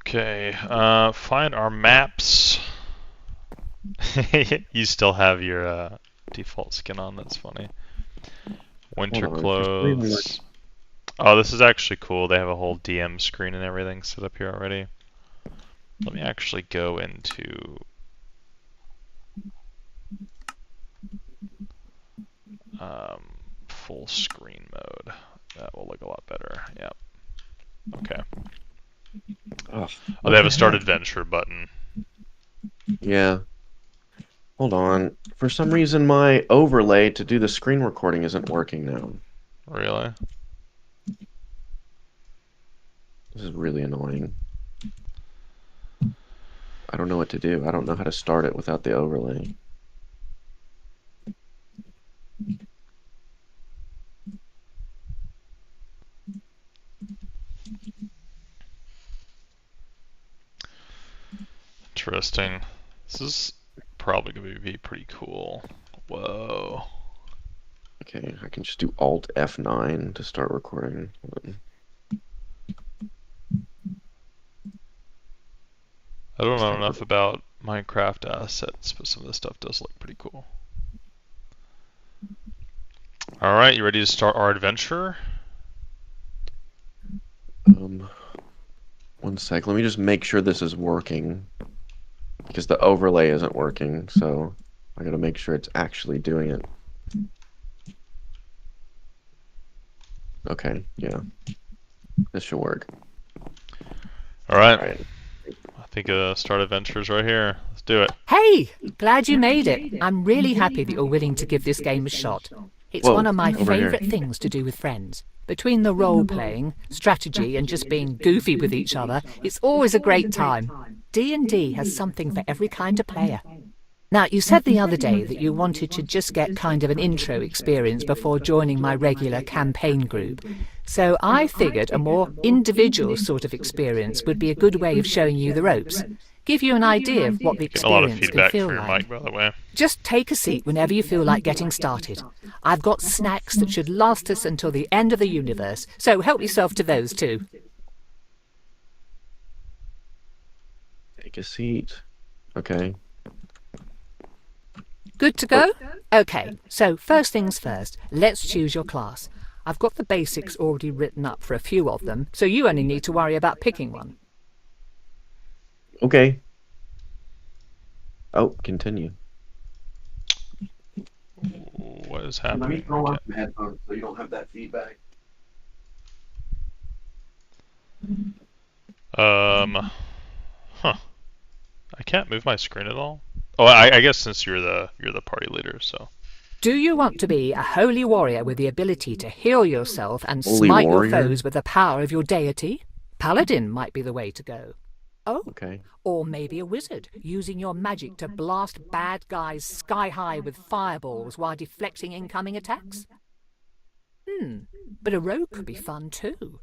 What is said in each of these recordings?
Okay, find our maps. You still have your default skin on, that's funny. Hold Winter on, for some reason, clothes. Oh, this is actually cool. They have a whole DM screen and everything set up here already. Let me actually go into um, full screen mode. That will look a lot better. Yep. Okay. oh, Oh, they what have the a start heck? adventure button. Yeah, hold on. For some reason, my overlay to do the screen recording isn't working now. Really? This is really annoying. I don't know what to do. I don't know how to start it without the overlay. Interesting. This is probably going to be pretty cool. Whoa. Okay, I can just do Alt F9 to start recording. I don't know Start enough about Minecraft assets, but some of this stuff does look pretty cool. Alright, you ready to start our adventure? um, one sec. Let me just make sure this is working because the overlay isn't working. So I gotta make sure it's actually doing it. Okay, yeah, this should work. Alright, All right. I think start adventures right here. Let's do it. Hey, glad you made it. I'm really happy that you're willing to give this game a shot. It's one Whoa, of my over here. favourite things to do with friends. Between the role-playing, strategy, and just being goofy with each other, it's always a great time. D&D has something for every kind of player. Now, you said the other day that you wanted to just get kind of an intro experience before joining my regular campaign group. So I figured a more individual sort of experience would be a good way of showing you the ropes. Give you an idea of what the Getting a lot of experience can feedback feel from your like. mic, by the way. Just take a seat whenever you feel like getting started. I've got snacks that should last us until the end of the universe, so help yourself to those too. Take a seat. Okay. Good to Oh, go? Okay, so first things first, let's choose your class. I've got the basics already written up for a few of them, so you only need to worry about picking one. okay. Oh, continue. What is Let me happening? throw on Okay. some headphones so you don't have that feedback. Huh. I can't move my screen at all. Oh, I guess since you're the party leader, so. Do you want to be a holy warrior with the ability to heal yourself and Holy smite your warrior? foes with the power of your deity? Paladin might be the way to go. Oh, Okay. or maybe a wizard, using your magic to blast bad guys sky high with fireballs while deflecting incoming attacks? But a rogue could be fun too.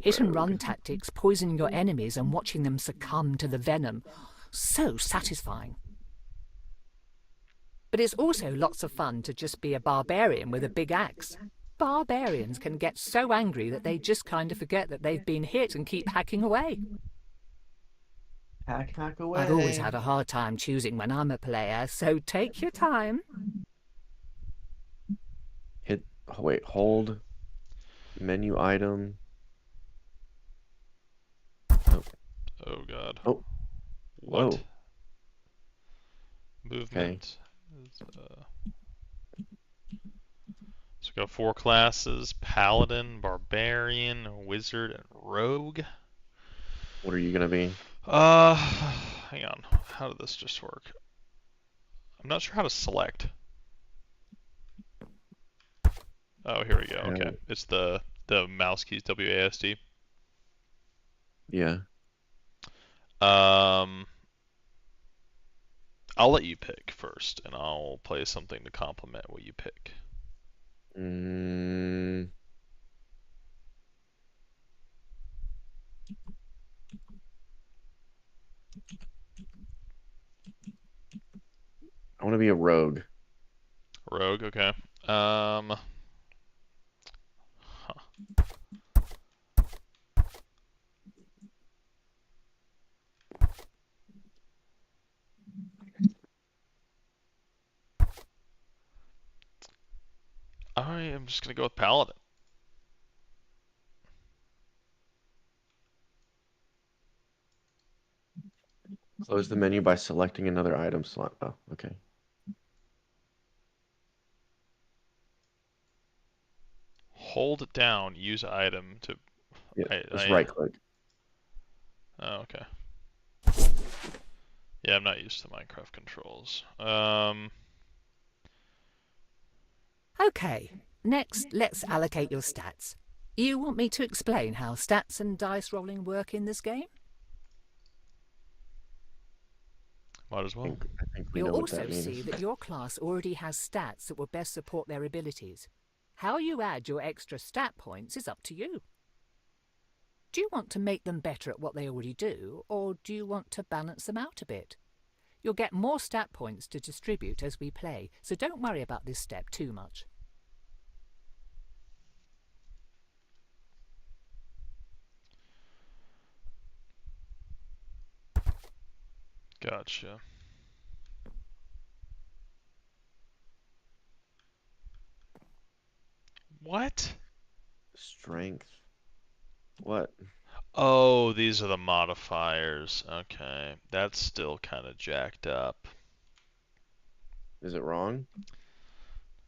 Hit and Rogue. run tactics, poisoning your enemies and watching them succumb to the venom. So satisfying. But it's also lots of fun to just be a barbarian with a big axe. Barbarians can get so angry that they just kind of forget that they've been hit and keep hacking away. Hack I've always away. had a hard time choosing when I'm a player, so take your time. Hit. Oh, wait, hold. Menu item. Oh, Oh god. oh, What? whoa. Okay. Movement. So we got 4 classes: Paladin, Barbarian, Wizard, and Rogue. What are you gonna be? Hang on. How did this just work? I'm not sure how to select. Oh, here we go. Okay, Pal- it's the mouse keys WASD. Yeah. Um, I'll let you pick first, and I'll play something to complement what you pick. Mm, I want to be a rogue. Rogue, okay. Huh. I am just gonna go with Paladin. Close the menu by selecting another item slot. Oh, okay. Hold down, use item to. Yeah, I, just I right click. Oh, okay. Yeah, I'm not used to Minecraft controls. Okay, next let's allocate your stats. You want me to explain how stats and dice rolling work in this game? Might as well. I think we You'll know what that also see means. that your class already has stats that will best support their abilities. How you add your extra stat points is up to you. Do you want to make them better at what they already do, or do you want to balance them out a bit? You'll get more stat points to distribute as we play, so don't worry about this step too much. Gotcha. What? Strength. What? Oh, these are the modifiers. Okay. That's still kind of jacked up. Is it wrong?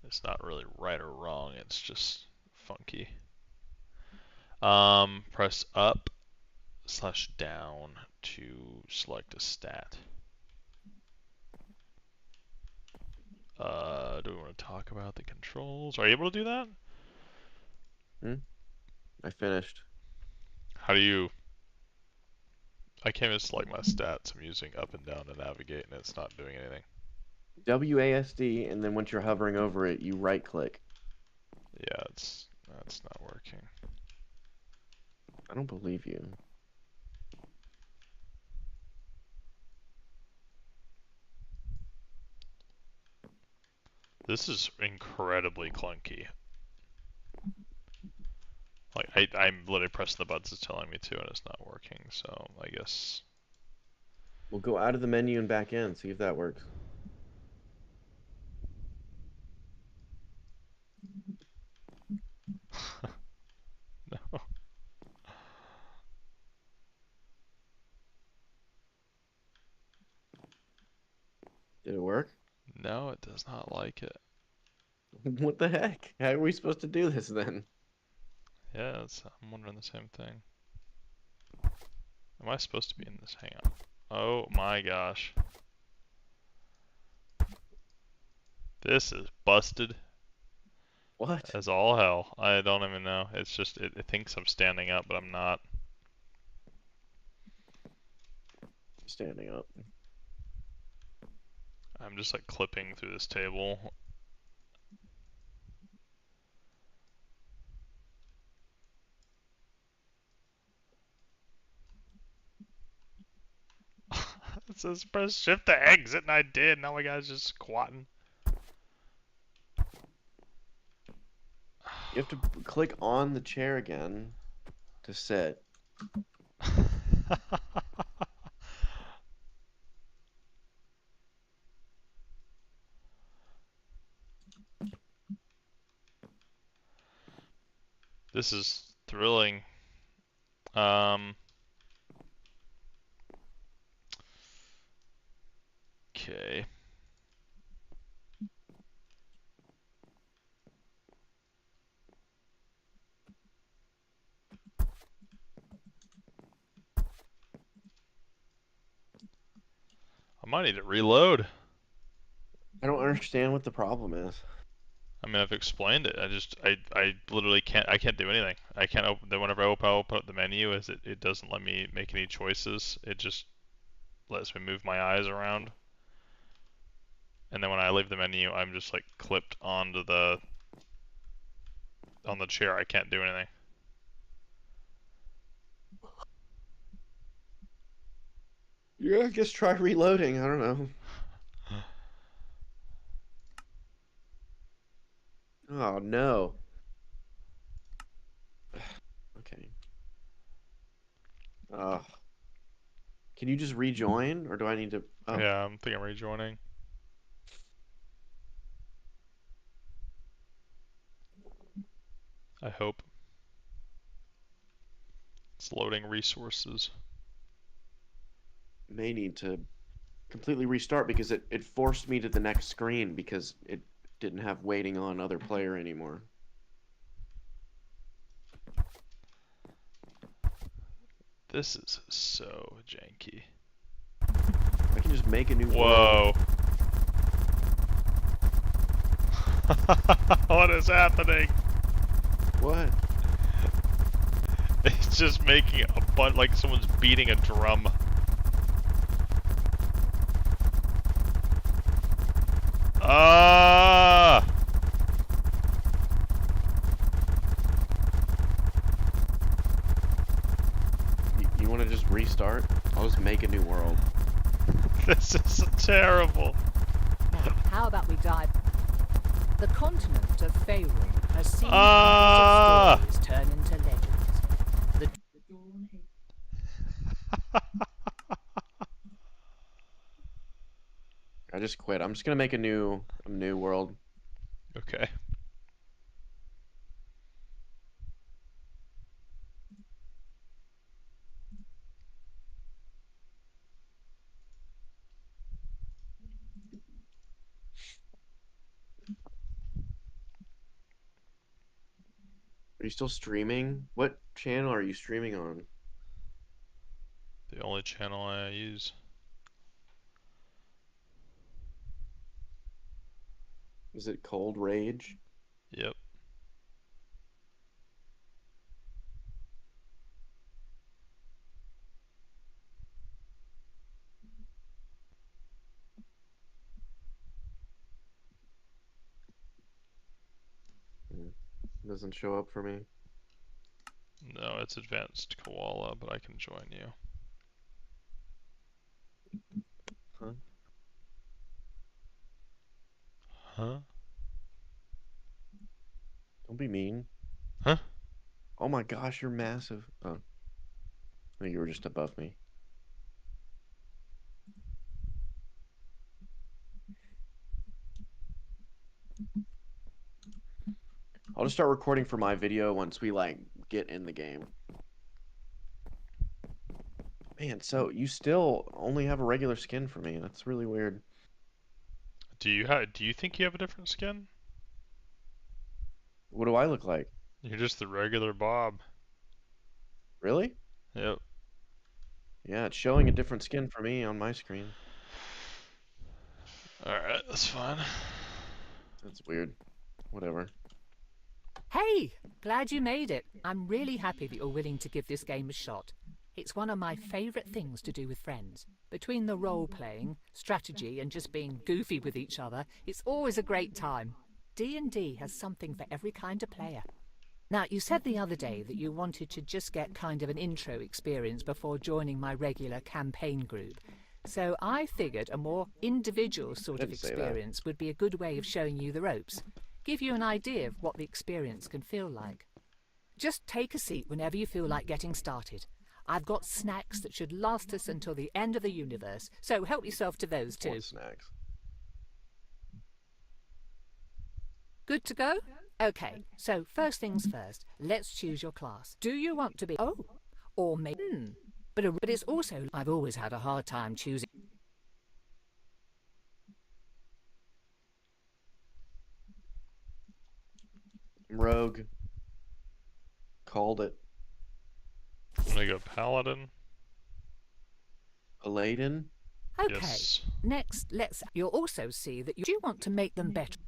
It's not really right or wrong, it's just funky. Press up / down to select a stat. Do we want to talk about the controls? Are you able to do that? I finished. How do you... I can't even select my stats. I'm using up and down to navigate and it's not doing anything. WASD, and then once you're hovering over it, you right click. Yeah, that's not working. I don't believe you. This is incredibly clunky. Like, I'm literally pressing the buttons it's telling me to and it's not working, so I guess... We'll go out of the menu and back in, see if that works. No. Did it work? No, it does not like it. What the heck? How are we supposed to do this then? Yeah, I'm wondering the same thing. Am I supposed to be in this? Hang on. Oh my gosh. This is busted What? as all hell. I don't even know. It's just, it thinks I'm standing up, but I'm not. Standing up. I'm just like clipping through this table. It says press shift to exit, and I did. Now my guy's just squatting. You have to click on the chair again to sit. This is thrilling. Um. Okay. I might need to reload. I don't understand what the problem is. I mean, I've explained it. I literally can't. I can't do anything. I can't open. Then whenever I open up the menu, it doesn't let me make any choices. It just lets me move my eyes around. And then when I leave the menu, I'm just like clipped onto on the chair. I can't do anything. Yeah, I guess try reloading. I don't know. Oh no. Okay. Uh, can you just rejoin, or do I need to? Oh, Yeah, I'm thinking I'm rejoining. I hope. It's loading resources. May need to completely restart because it forced me to the next screen because it didn't have waiting on other player anymore. This is so janky. I can just make a new Whoa. world. What is happening? What? It's just making a bunch, like someone's beating a drum. Ah! You want to just restart? I'll just make a new world. This is terrible. Now, how about we dive? The continent of Faerun has seen Ah! hundreds of stories turn into legends. The I just quit. I'm just gonna make a new world. Okay. Are you still streaming? What channel are you streaming on? The only channel I use. Is it Cold Rage? Yep. Hmm. It doesn't show up for me. No, it's advanced koala, but I can join you. Huh? Huh? Don't be mean. Huh? Oh my gosh, you're massive. Oh, I think you were just above me. I'll just start recording for my video once we like get in the game. Man, so you still only have a regular skin for me. That's really weird. Do you think you have a different skin? What do I look like? You're just the regular Bob. Really? Yep. Yeah, it's showing a different skin for me on my screen. Alright, that's fine. That's weird. Whatever. Hey, glad you made it. I'm really happy that you're willing to give this game a shot. It's one of my favourite things to do with friends. Between the role-playing, strategy and just being goofy with each other, it's always a great time. D&D has something for every kind of player. Now, you said the other day that you wanted to just get kind of an intro experience before joining my regular campaign group. So I figured a more individual sort of Didn't say that. experience would be a good way of showing you the ropes. Give you an idea of what the experience can feel like. Just take a seat whenever you feel like getting started. I've got snacks that should last us until the end of the universe, so help yourself to those too. What snacks? Good to go? Okay, so first things first, let's choose your class. Do you want to be... Oh, or maybe... But it's also... I've always had a hard time choosing... Rogue. Called it. I'm gonna go Paladin. Aladdin? Okay, Yes. next, you'll also see that you want to make them better.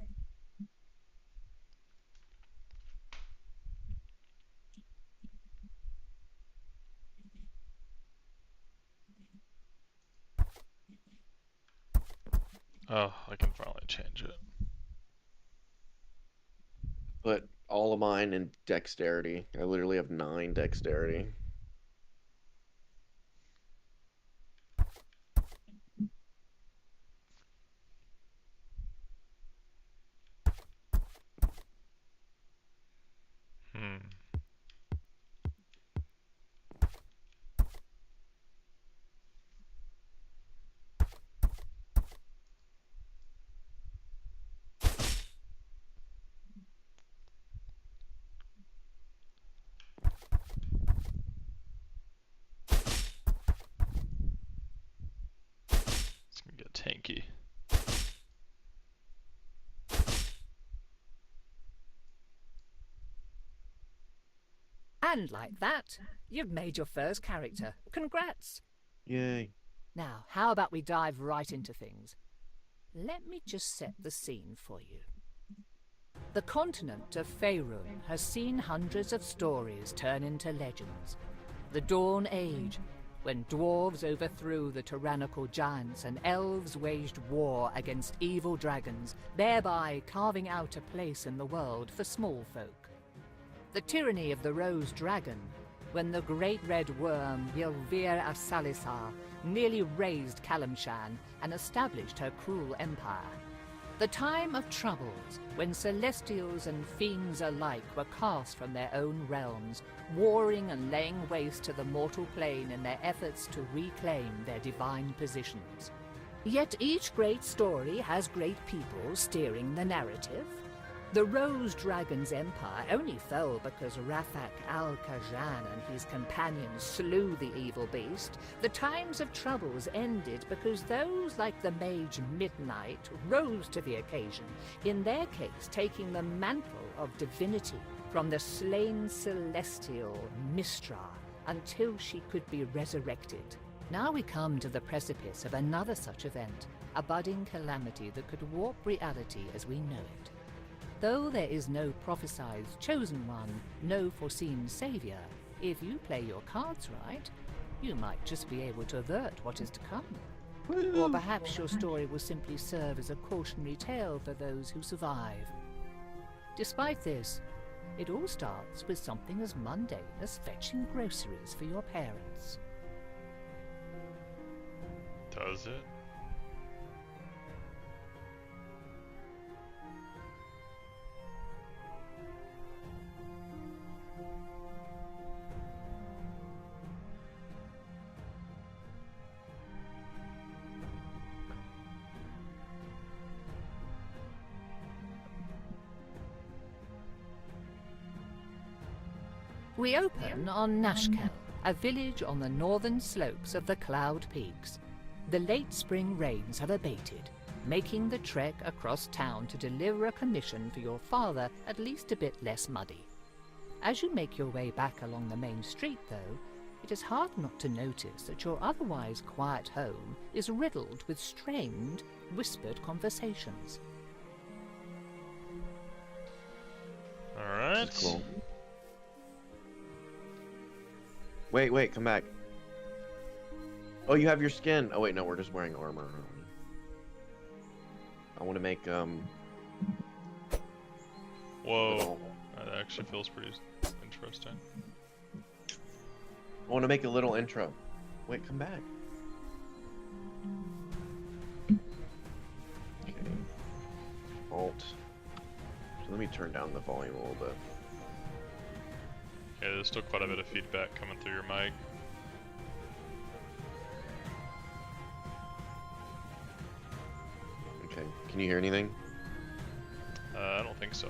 Oh, I can finally change it. Put all of mine in dexterity. I literally have 9 dexterity. Hmm. Hanky. And like that, you've made your first character. Congrats! Yay. Now, how about we dive right into things? Let me just set the scene for you. The continent of Faerun has seen hundreds of stories turn into legends. The Dawn Age, when dwarves overthrew the tyrannical giants and elves waged war against evil dragons, thereby carving out a place in the world for small folk. The tyranny of the Rose Dragon, when the great red worm Ylvir Asalisar nearly razed Kalimshan and established her cruel empire. The time of troubles, when celestials and fiends alike were cast from their own realms, warring and laying waste to the mortal plane in their efforts to reclaim their divine positions. Yet each great story has great people steering the narrative. The Rose Dragon's empire only fell because Rafak al-Kajan and his companions slew the evil beast. The times of troubles ended because those like the mage Midnight rose to the occasion, in their case taking the mantle of divinity from the slain celestial Mistra until she could be resurrected. Now we come to the precipice of another such event, a budding calamity that could warp reality as we know it. Though there is no prophesied chosen one, no foreseen savior, if you play your cards right, you might just be able to avert what is to come. Or perhaps your story will simply serve as a cautionary tale for those who survive. Despite this, it all starts with something as mundane as fetching groceries for your parents. Does it? We open on Nashkel, a village on the northern slopes of the Cloud Peaks. The late spring rains have abated, making the trek across town to deliver a commission for your father at least a bit less muddy. As you make your way back along the main street, though, it is hard not to notice that your otherwise quiet home is riddled with strained, whispered conversations. Alright. Cool. Wait, come back. Oh, you have your skin. Oh wait, no, we're just wearing armor, aren't we? I want to make Whoa. That actually feels pretty interesting. I want to make a little intro. Wait, come back. Okay. Alt. So let me turn down the volume a little bit. Yeah, there's still quite a bit of feedback coming through your mic. Okay. Can you hear anything? I don't think so.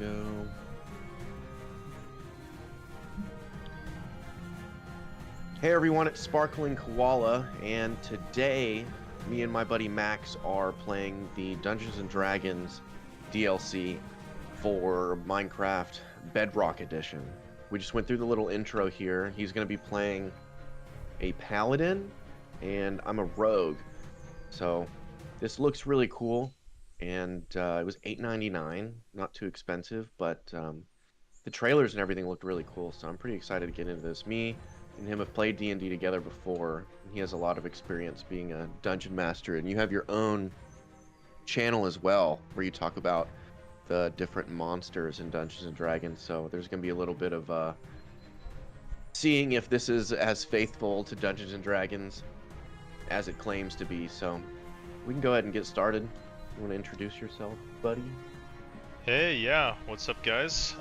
Go. Hey everyone, it's Sparkling Koala, and today me and my buddy Max are playing the Dungeons & Dragons DLC for Minecraft Bedrock Edition. We just went through the little intro here. He's going to be playing a paladin, and I'm a rogue. So this looks really cool, and it was $8.99, not too expensive, but the trailers and everything looked really cool, so I'm pretty excited to get into this. Me and him have played D&D together before, and he has a lot of experience being a dungeon master, and you have your own channel as well, where you talk about the different monsters in Dungeons & Dragons, so there's going to be a little bit of seeing if this is as faithful to Dungeons & Dragons as it claims to be, so we can go ahead and get started. You want to introduce yourself, buddy? Hey, yeah, what's up, guys?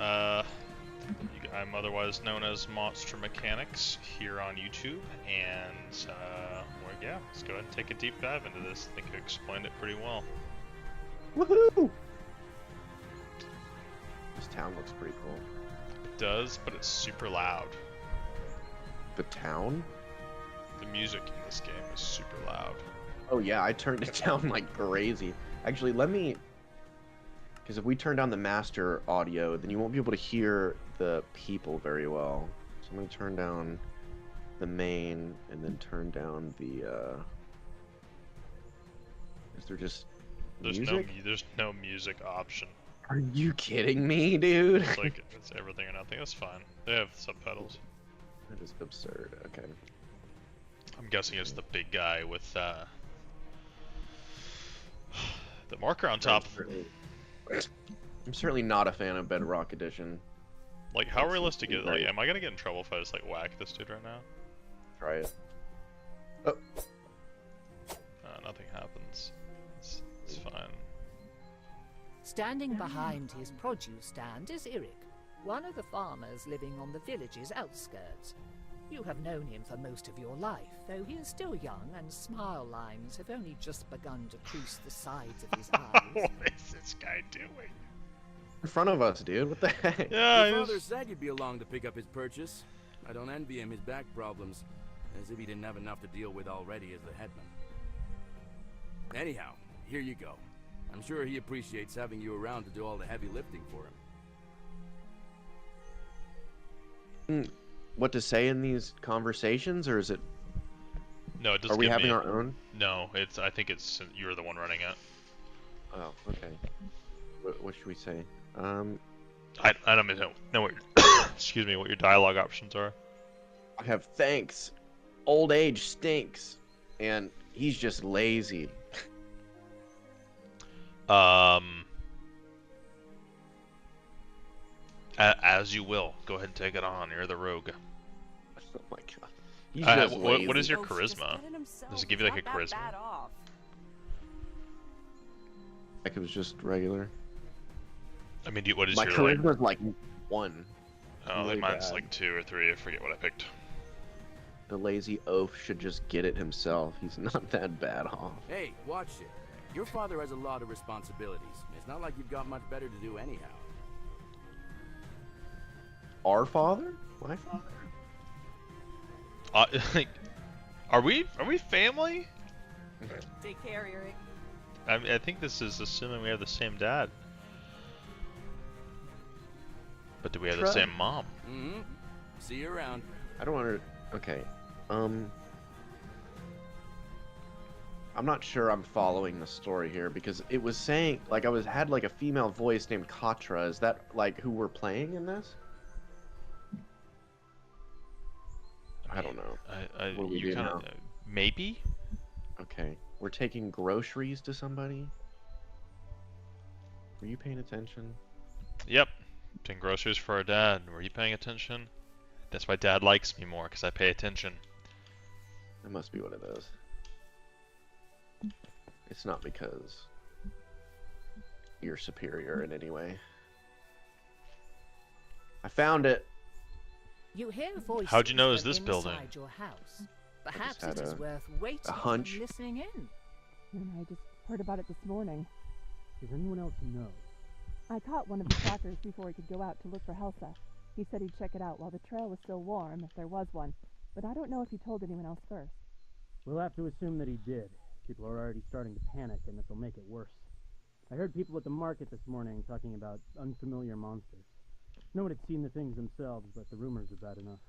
I'm otherwise known as Monster Mechanics here on YouTube, and yeah, let's go ahead and take a deep dive into this. I think you explained it pretty well. Woohoo! This town looks pretty cool. It does, but it's super loud. The town? The music in this game is super loud. Oh yeah, I turned it down like crazy. Actually, let me... Because if we turn down the master audio, then you won't be able to hear the people very well. So I'm going to turn down the main and then turn down the... Is there just music? There's no music option. Are you kidding me, dude? It's like it's everything or nothing. That's fine. They have subtitles. That is absurd. Okay. I'm guessing it's the big guy with the marker on top. I'm certainly not a fan of Bedrock Edition. Like, how realistic is it? Like, am I gonna get in trouble if I just like whack this dude right now? Try it. Oh. Nothing happens. It's fine. Standing behind his produce stand is Eric, one of the farmers living on the village's outskirts. You have known him for most of your life, though he is still young and smile lines have only just begun to crease the sides of his eyes. What is this guy doing? In front of us, dude. What the heck? Yeah, Your father said you'd be along to pick up his purchase. I don't envy him his back problems, as if he didn't have enough to deal with already as the headman. Anyhow, here you go. I'm sure he appreciates having you around to do all the heavy lifting for him. What to say in these conversations, or is it? No, it doesn't. Are we give having me... our own? No, it's. I think it's you're the one running it. Oh, okay. What should we say? I don't know what your, excuse me, what your dialogue options are. I have thanks. Old age stinks, and he's just lazy. As you will. Go ahead and take it on. You're the rogue. Oh my god. He's just lazy. What is your charisma? Does it give you like a charisma? Like it was just regular. I mean, what is My your charisma's like 1. Oh, really mine's bad. like 2 or 3. I forget what I picked. The lazy oaf should just get it himself. He's not that bad off. Hey, watch it. Your father has a lot of responsibilities. It's not like you've got much better to do anyhow. Our father? My father? Like, are we family? Take care, Eric. I mean, I think this is assuming we have the same dad. But do we have the same mom? Mm-hmm. See you around. I don't want to... Okay. I'm not sure I'm following the story here, because it was saying, like, had like a female voice named Katra. Is that like who we're playing in this? I don't know. What do we do now? Maybe? Okay. We're taking groceries to somebody? Were you paying attention? Yep. Taking groceries for our dad. Were you paying attention? That's why Dad likes me more, because I pay attention. That must be what it is. It's not because you're superior in any way. I found it. You hear voices How'd you know it was from this building? inside your house. Perhaps had it is a worth waiting hunch. and listening in. And I just heard about it this morning. Does anyone else know? I caught one of the trackers before he could go out to look for Helsa. He said he'd check it out while the trail was still warm, if there was one. But I don't know if he told anyone else first. We'll have to assume that he did. People are already starting to panic, and this will make it worse. I heard people at the market this morning talking about unfamiliar monsters. No one had seen the things themselves, but the rumors are bad enough.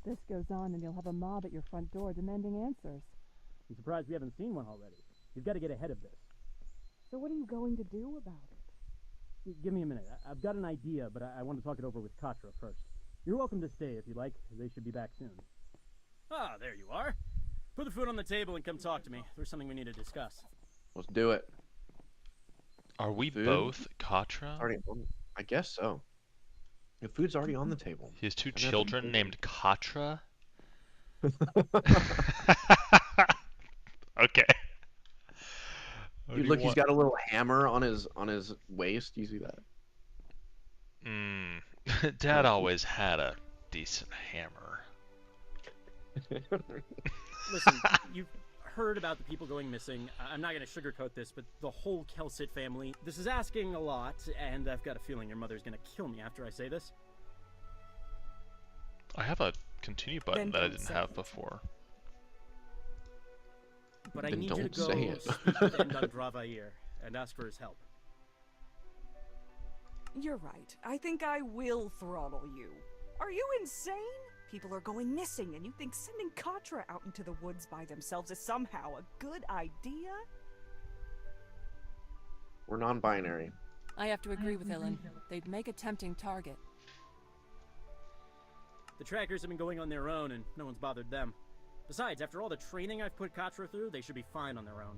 This goes on and you'll have a mob at your front door demanding answers. I'm surprised we haven't seen one already. We've got to get ahead of this. So what are you going to do about it? Give me a minute. I've got an idea, but I want to talk it over with Katra first. You're welcome to stay if you like. They should be back soon. Ah, there you are. Put the food on the table and come talk to me. There's something we need to discuss. Let's do it. Are we Food? both Katra? I guess so. The food's already on the table. He has 2 children named Katra? Okay. Dude, look, he's got a little hammer on his waist. You see that? Dad always had a decent hammer. Listen, you heard about the people going missing. I'm not going to sugarcoat this, but the whole Kelsit family. This is asking a lot, and I've got a feeling your mother's going to kill me after I say this. I have a continue button Then that I don't didn't say have it. before. But I Then need you to don't go say it. speak with Endon Dravair and ask for his help. You're right. I think I will throttle you. Are you insane? People are going missing, and you think sending Katra out into the woods by themselves is somehow a good idea? We're non-binary. I have to agree with Ellen. They'd make a tempting target. The trackers have been going on their own, and no one's bothered them. Besides, after all the training I've put Katra through, they should be fine on their own.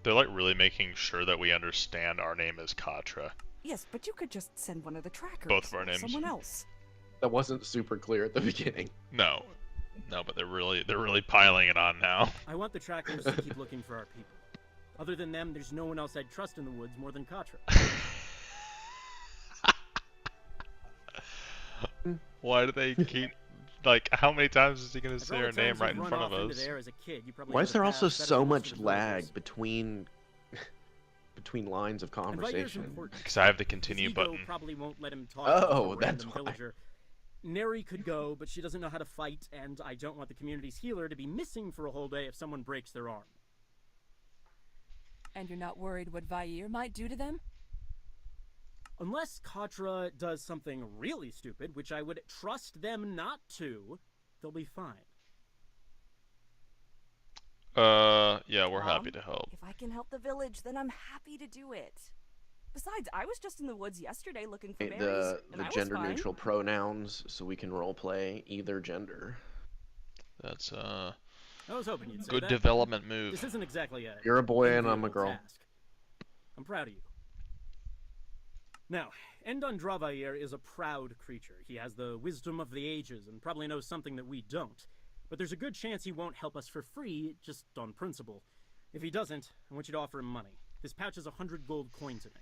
They're like really making sure that we understand our name is Katra. Yes, but you could just send one of the trackers. Both of our or names. Someone else. That wasn't super clear at the beginning. No, but they're really piling it on now. I want the trackers to keep looking for our people. Other than them, there's no one else I'd trust in the woods more than Katra. Why do they keep like? How many times is he gonna After say all our the name times right you've in run front of off into us? there as a kid, you probably Why know is the there path also better so than most much of the lag villagers. between lines of And Vair's conversation? important. Because I have the His continue ego button. probably won't let him talk Oh, to a that's random why. villager. Neri could go, but she doesn't know how to fight, and I don't want the community's healer to be missing for a whole day if someone breaks their arm. And you're not worried what Vair might do to them? Unless Katra does something really stupid, which I would trust them not to, they'll be fine. Yeah, we're happy Mom, to help. If I can help the village, then I'm happy to do it. Besides, I was just in the woods yesterday looking for berries, The and I was gender fine. neutral pronouns, so we can roleplay either gender. That's I was hoping you'd say good that. development move. This isn't exactly a You're a boy and I'm a enviable girl. task. I'm proud of you. Now, Endon Dravair is a proud creature. He has the wisdom of the ages and probably knows something that we don't. But there's a good chance he won't help us for free, just on principle. If he doesn't, I want you to offer him money. This pouch has 100 gold coins in it.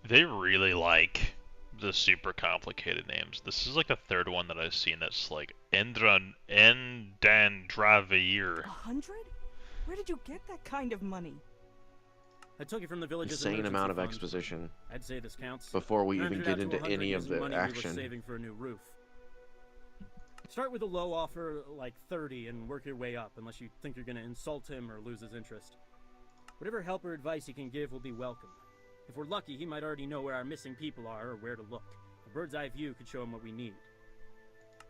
They really like the super complicated names. This is like the third one that I've seen that's like Endran Endandravair. 100? Where did you get that kind of money? I took it from the village's Insane emergency amount of fund. exposition I'd say this counts. before we even Rounded get out to into 100 any of using the money we were action. saving for a new roof. Start with a low offer, like 30, and work your way up, unless you think you're going to insult him or lose his interest. Whatever help or advice he can give will be welcome. If we're lucky, he might already know where our missing people are or where to look. A bird's eye view could show him what we need.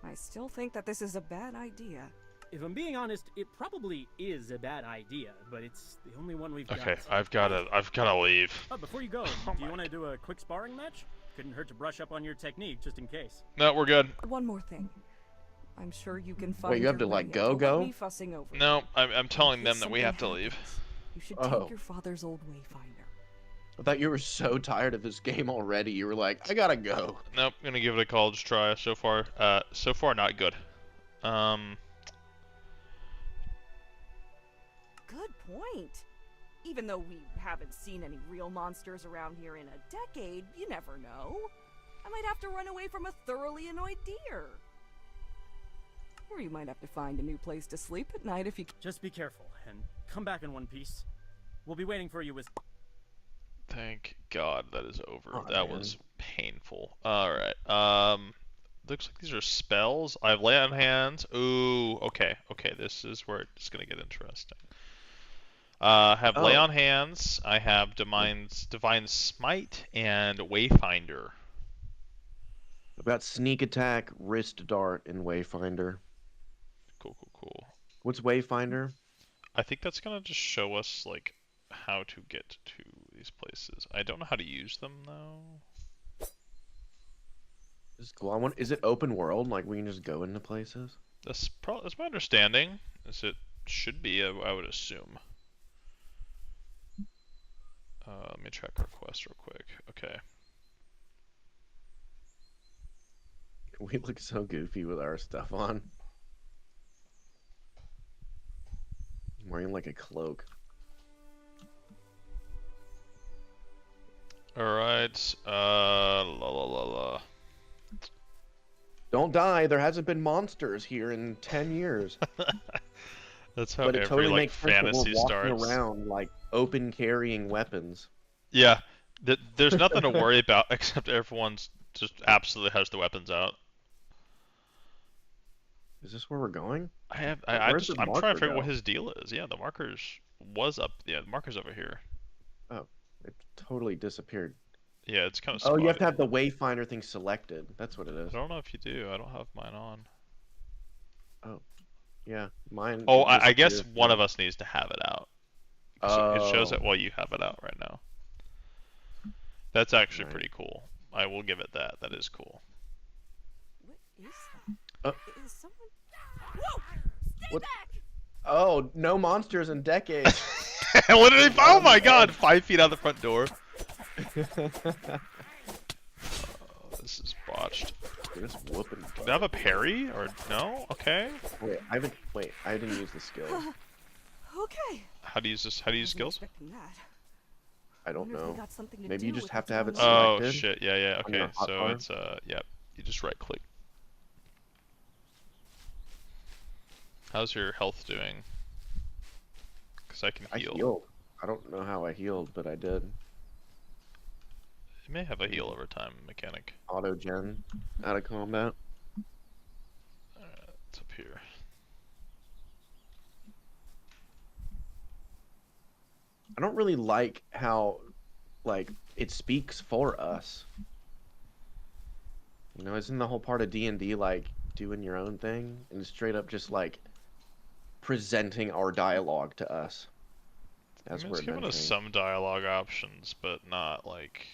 I still think that this is a bad idea. If I'm being honest, it probably is a bad idea, but it's the only one we've Okay, got. I've gotta leave. Oh, before you go, Oh do you my want to do a quick sparring match? Couldn't hurt to brush up on your technique, just in case. No, we're good. One more thing. I'm sure you can find Wait, you have your to, like, way go, without go? me fussing over No, you. I'm telling In them case that we something have to leave. happens, You should Oh. take your father's old wayfinder. I thought you were so tired of this game already. You were like, I gotta go. Nope, gonna give it a college try. So far, not good. Good point. Even though we haven't seen any real monsters around here in a decade, you never know. I might have to run away from a thoroughly annoyed deer. Or you might have to find a new place to sleep at night if you... Just be careful, and come back in one piece. We'll be waiting for you with... Thank God that is over. Aw, That man. was painful. Alright, looks like these are spells. I have lay on hands. Ooh, okay, this is where it's gonna get interesting. Have lay Oh. on hands. I have divine smite and wayfinder. I've got sneak attack, wrist dart, and wayfinder. Cool. What's wayfinder? I think that's gonna just show us like how to get to these places. I don't know how to use them though. This is cool. Is it open world? Like we can just go into places? That's my understanding. As it should be, I would assume. Let me check our quest real quick. Okay. We look so goofy with our stuff on. I'm wearing like a cloak. Alright. La la la la. Don't die. There hasn't been monsters here in 10 years. That's how But it every totally like makes sense that we're fantasy walking starts. around like open carrying weapons. Yeah, there's nothing to worry about except everyone's just absolutely has the weapons out. Is this where we're going? I'm Where's the trying to marker figure out what go? his deal is. Yeah, the marker's was up. Yeah, the marker's over here. Oh, it totally disappeared. Yeah, it's kind of Oh, you have spotty. to have the wayfinder thing selected. That's what it is. I don't know if you do. I don't have mine on. Oh, yeah, mine. Oh, It I guess disappears one now. of us needs to have it out. It shows Oh, it while you have it out right now. That's actually right. pretty cool. I will give it that. That is cool. What is that? Uh, Is someone... Whoa! Stay What? back! Oh, no monsters in decades. What did he? Oh my God! 5 feet out the front door. This is botched. They're just whooping. Do they have a parry or no? Okay. Wait, I haven't. Wait, I didn't use the skill. Okay. How do you use this? How do you use Wasn't skills? expecting that. I don't Wonder if they know. got something to Maybe do you just with have to what's have it going on. Oh selected shit! Yeah, yeah. on your Okay, so hotbar. it's yep. You just right click. How's your health doing? Cause I can I heal. healed. I don't know how I healed, but I did. You may have a heal over time mechanic. Auto gen out of combat. It's up here. I don't really like how, like, it speaks for us. You know, isn't the whole part of D&D like doing your own thing and it's straight up just like presenting our dialogue to us as I mean, we're it's given us adventuring? some dialogue options, but not like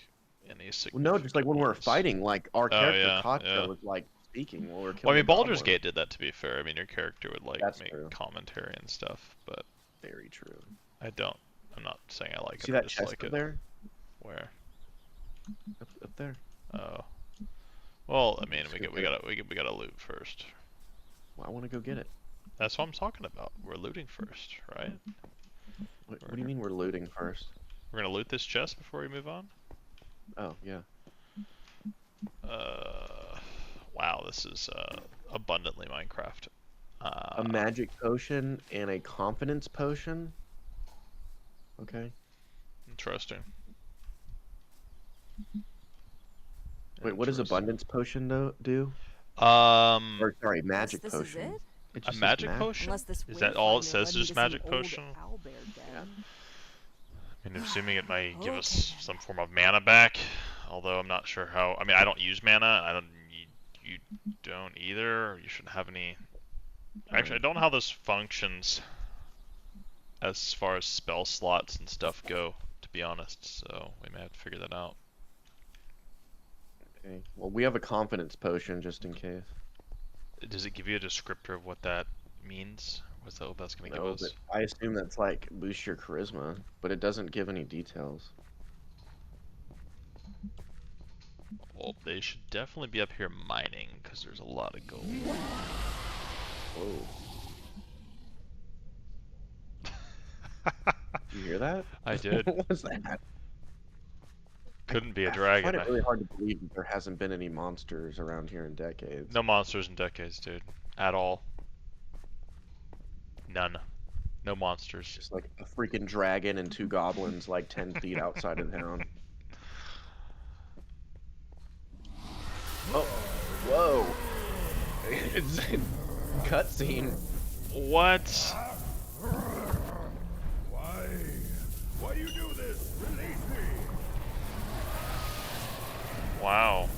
any Well, significant no, just like when we're ones. fighting, like our Oh character yeah, Katja yeah. was like speaking while we were killing Well, I mean, the Baldur's goblin. Gate did that, to be fair. I mean, your character would like That's make true. commentary and stuff, but Very true. I don't. I'm not saying I like See it. I that chest dislike up it. there? Where? Up there. Oh. Well, I mean, Just we go got get we gotta loot first. Well, I want to go get it. That's what I'm talking about. We're looting first, right? What do you mean we're looting first? We're gonna loot this chest before we move on. Oh, yeah. Wow, this is abundantly Minecraft. A magic potion and a confidence potion? Okay. Interesting. Wait, what does abundance potion do? Or sorry, magic Guess this potion. is it? It A just says magic potion? Unless this Is that all it wayfinder says? led Is me just to some magic old potion? owlbear den. I mean, assuming it might give us Okay. some form of mana back, although I'm not sure how. I mean, I don't use mana. I don't. You don't either. You shouldn't have any. Actually, I don't know how this functions as far as spell slots and stuff go, to be honest. So we may have to figure that out. Okay. Well, we have a confidence potion just in case. Does it give you a descriptor of what that means? What's that? What that's gonna give No, us? but I assume that's like boost your charisma, but it doesn't give any details. Well, they should definitely be up here mining because there's a lot of gold. Whoa. You hear that? I did. What was that? Couldn't be a I dragon. find it really hard to believe that there hasn't been any monsters around here in decades. No monsters in decades, dude. At all. None. No monsters. Just like a freaking dragon and two goblins like 10 feet outside of town. Oh, whoa. It's a cutscene. What? Why you do this? Release me! Wow.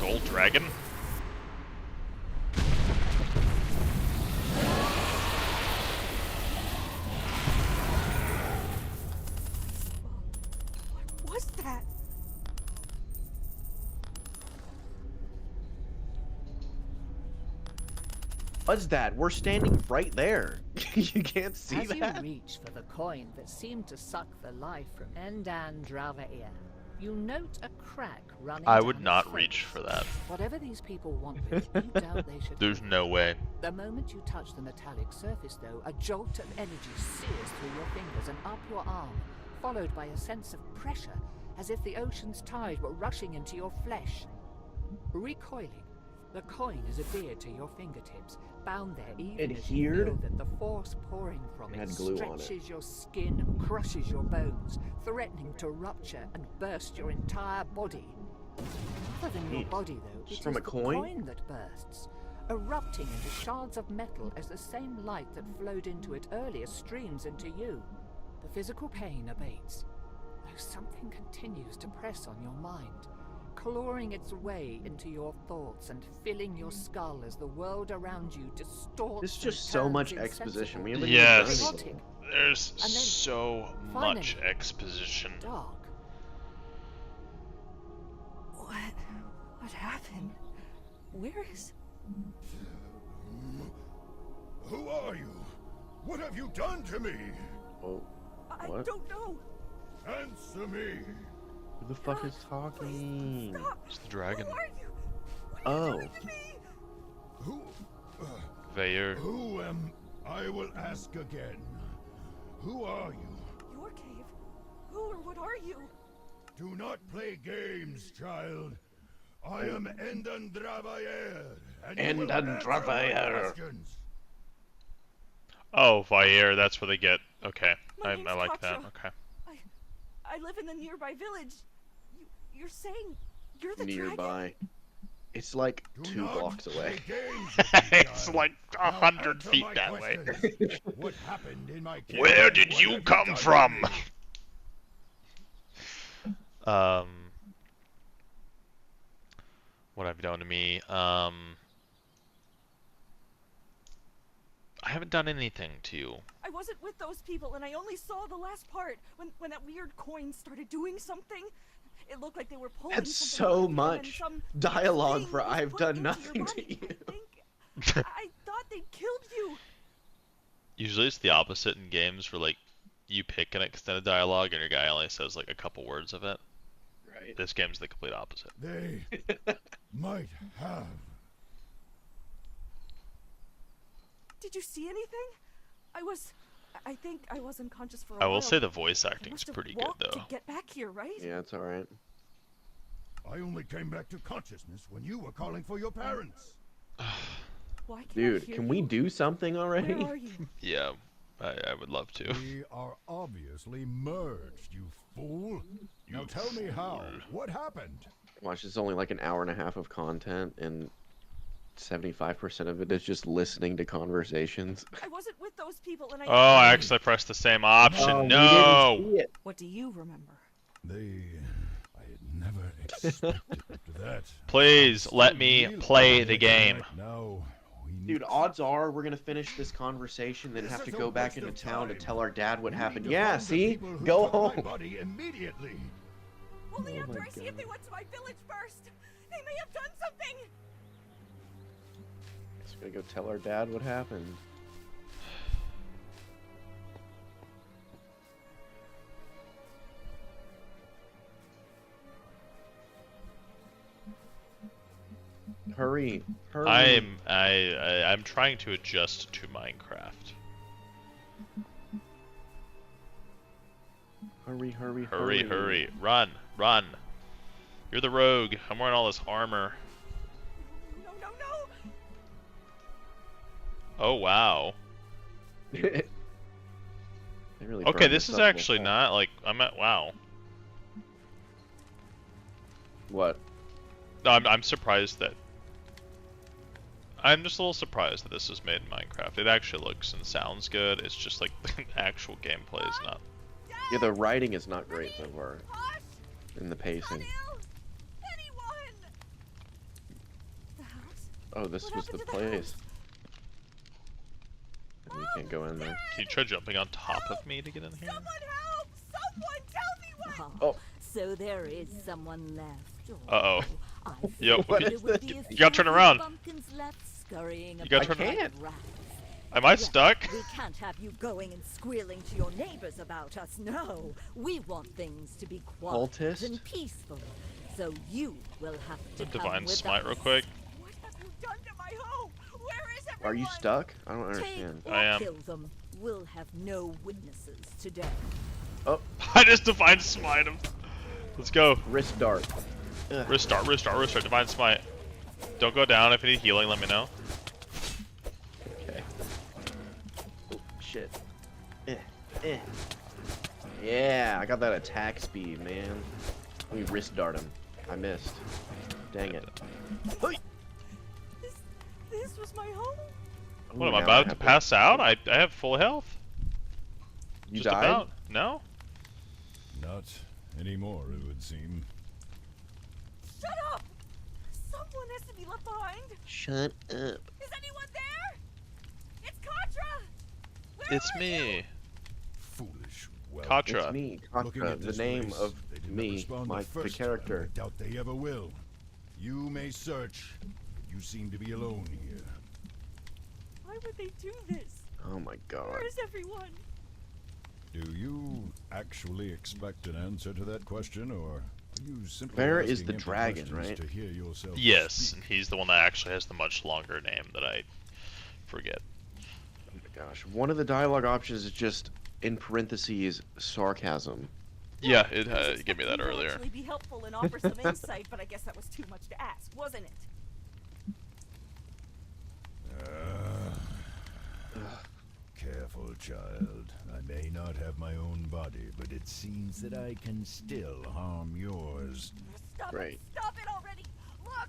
Gold dragon? What was that? What's that? We're standing right there. You can't see As that? you reach for the coin that seemed to suck the life from Endan Dravair, you note a crack running I down would its not face. reach for that. Whatever these people want with it, you doubt they should. There's no way. The moment you touch the metallic surface, though, a jolt of energy sears through your fingers and up your arm, followed by a sense of pressure as if the ocean's tide were rushing into your flesh. Recoiling, the coin is adhered to your fingertips, bound there even as you Adhered? feel that the force pouring from It it had glue on it. stretches your skin and crushes your bones, threatening to rupture and burst your entire body. Other than your body, though, Just it from is a the coin? coin that bursts, erupting into shards of metal as the same light that flowed into it earlier streams into you. The physical pain abates, though something continues to press on your mind, clawing its way into your thoughts and filling your skull as the world around you distorts. This is and just so turns much exposition. We haven't Yes. even done anything. There's And then, so much finally, exposition. dark. What happened? Where is... Who are you? What have you done to me? Oh, I what? don't know. Answer me. Who the fuck is talking? Stop. It's the dragon. Who are you? What are you Oh. doing to me? Who? Vayer. Who am... I will ask again. Who are you? Your cave? Who or what are you? Do not play games, child. I am Endan Dravayer, and you will Endan answer my Dravayer. questions. Oh, Vayer, that's where they get. Okay, My name's I like that. Katra. Okay. I live in the nearby village. You're saying you're the Nearby. dragon? It's like Do 2 not blocks away. play games with me, It's child. like Now 100 answer feet my that way. questions. What happened in my cave? Where and did what you have come done to from? me? What have you done to me? I haven't done anything to you. I wasn't with those people, and I only saw the last part when that weird coin started doing something. It looked like they were pulling That's something so out of you, and much some dialogue thing for was I've put done into nothing your to body. you. I thought they killed you. Usually it's the opposite in games where like you pick an extended dialogue and your guy only says like a couple words of it. Right. This game's the complete opposite. They might have. Did you see anything? I think I was unconscious for a I while. will say the voice I acting's must have pretty good walked though. to get back here, right? Yeah, it's alright. I only came back to consciousness when you were calling for your parents. Why can't I Dude, hear can you? we do something already? Where are you? Yeah, I would love to. We are obviously merged, you fool. Now tell me how. What happened? Watch, it's only like an hour and a half of content, and 75% of it is just listening to conversations. I wasn't with those people, and I. Oh, I actually pressed the same option. Oh, we No! didn't see it. What do you remember? I had never expected that. Please let me play the game. Now, we need Dude, odds are we're gonna finish this conversation, then This have to is a go back waste into of town to time. tell our dad what We happened. need to Yeah, find the see? people who Go took my home. body immediately. Only Oh after my I see if they went to my village first. They may have done something. Just gotta go tell our dad what happened. Hurry, hurry. I'm trying to adjust to Minecraft. Hurry, hurry, Hurry, hurry. Run, run. You're the rogue. I'm wearing all this armor. No. Oh, wow. They really Okay, burned this is up in the actually hole. not, like, I'm at, wow. What? No, I'm surprised that... I'm just a little surprised that this is made in Minecraft. It actually looks and sounds good. It's just, like, the actual gameplay is not... Yeah, the writing is not great so far. Hush! In the pacing. Anil! Anyone! The house? Oh, this What was the happened to the place. house? You can't go in there. Can you try jumping on top of me to get in here? Someone help! Someone tell me what! Oh. So there is someone left. Uh-oh. I Yo, figured What there is would this? be a You gotta turn few around. bumpkins left scurrying You gotta about turn like around. rats. Am I Well, stuck? We can't have you going and squealing to your neighbors about us. No, we want things to be quiet Cultist? and peaceful. So you will have to come Divine with Smite us. real quick. What have you done to my home? Where is everyone? Are you stuck? I don't Take understand. or I am. kill them. We'll have no witnesses today. Oh, I just Divine Smite him. Let's go. Wrist dart. Wrist start, wrist start, wrist start. Divine smite. Don't go down. If you need healing, let me know. Okay. Oh, shit. Yeah, I got that attack speed, man. Let me wrist dart him. I missed. Dang it. This was my home. What, am I about to pass out? I have full health. You Just died? about. No? Not anymore, it would seem. Shut up! Someone has to be left behind. Shut up. Is anyone there? It's Contra! Where It's are me. you? Foolish. Well, Katra. It's me, looking Contra, at the this name place, of they did not me, respond Mike, the first character. time. I doubt they ever will. You may search, but you seem to be alone here. Why would they do this? Oh my god. Where is everyone? Do you actually expect an answer to that question, or are you simply Where asking is the empty dragon, questions right? to hear yourself Yes, speak? and he's the one that actually has the much longer name that I forget. Oh my gosh. One of the dialogue options is just, in parentheses, sarcasm. Yeah, I was it gave me expecting that you to earlier. actually be helpful and offer some insight, but I guess that was too much to ask, wasn't it? Careful, child. I may not have my own body, but it seems that I can still harm yours. Stop Great. it! Stop it already! Look!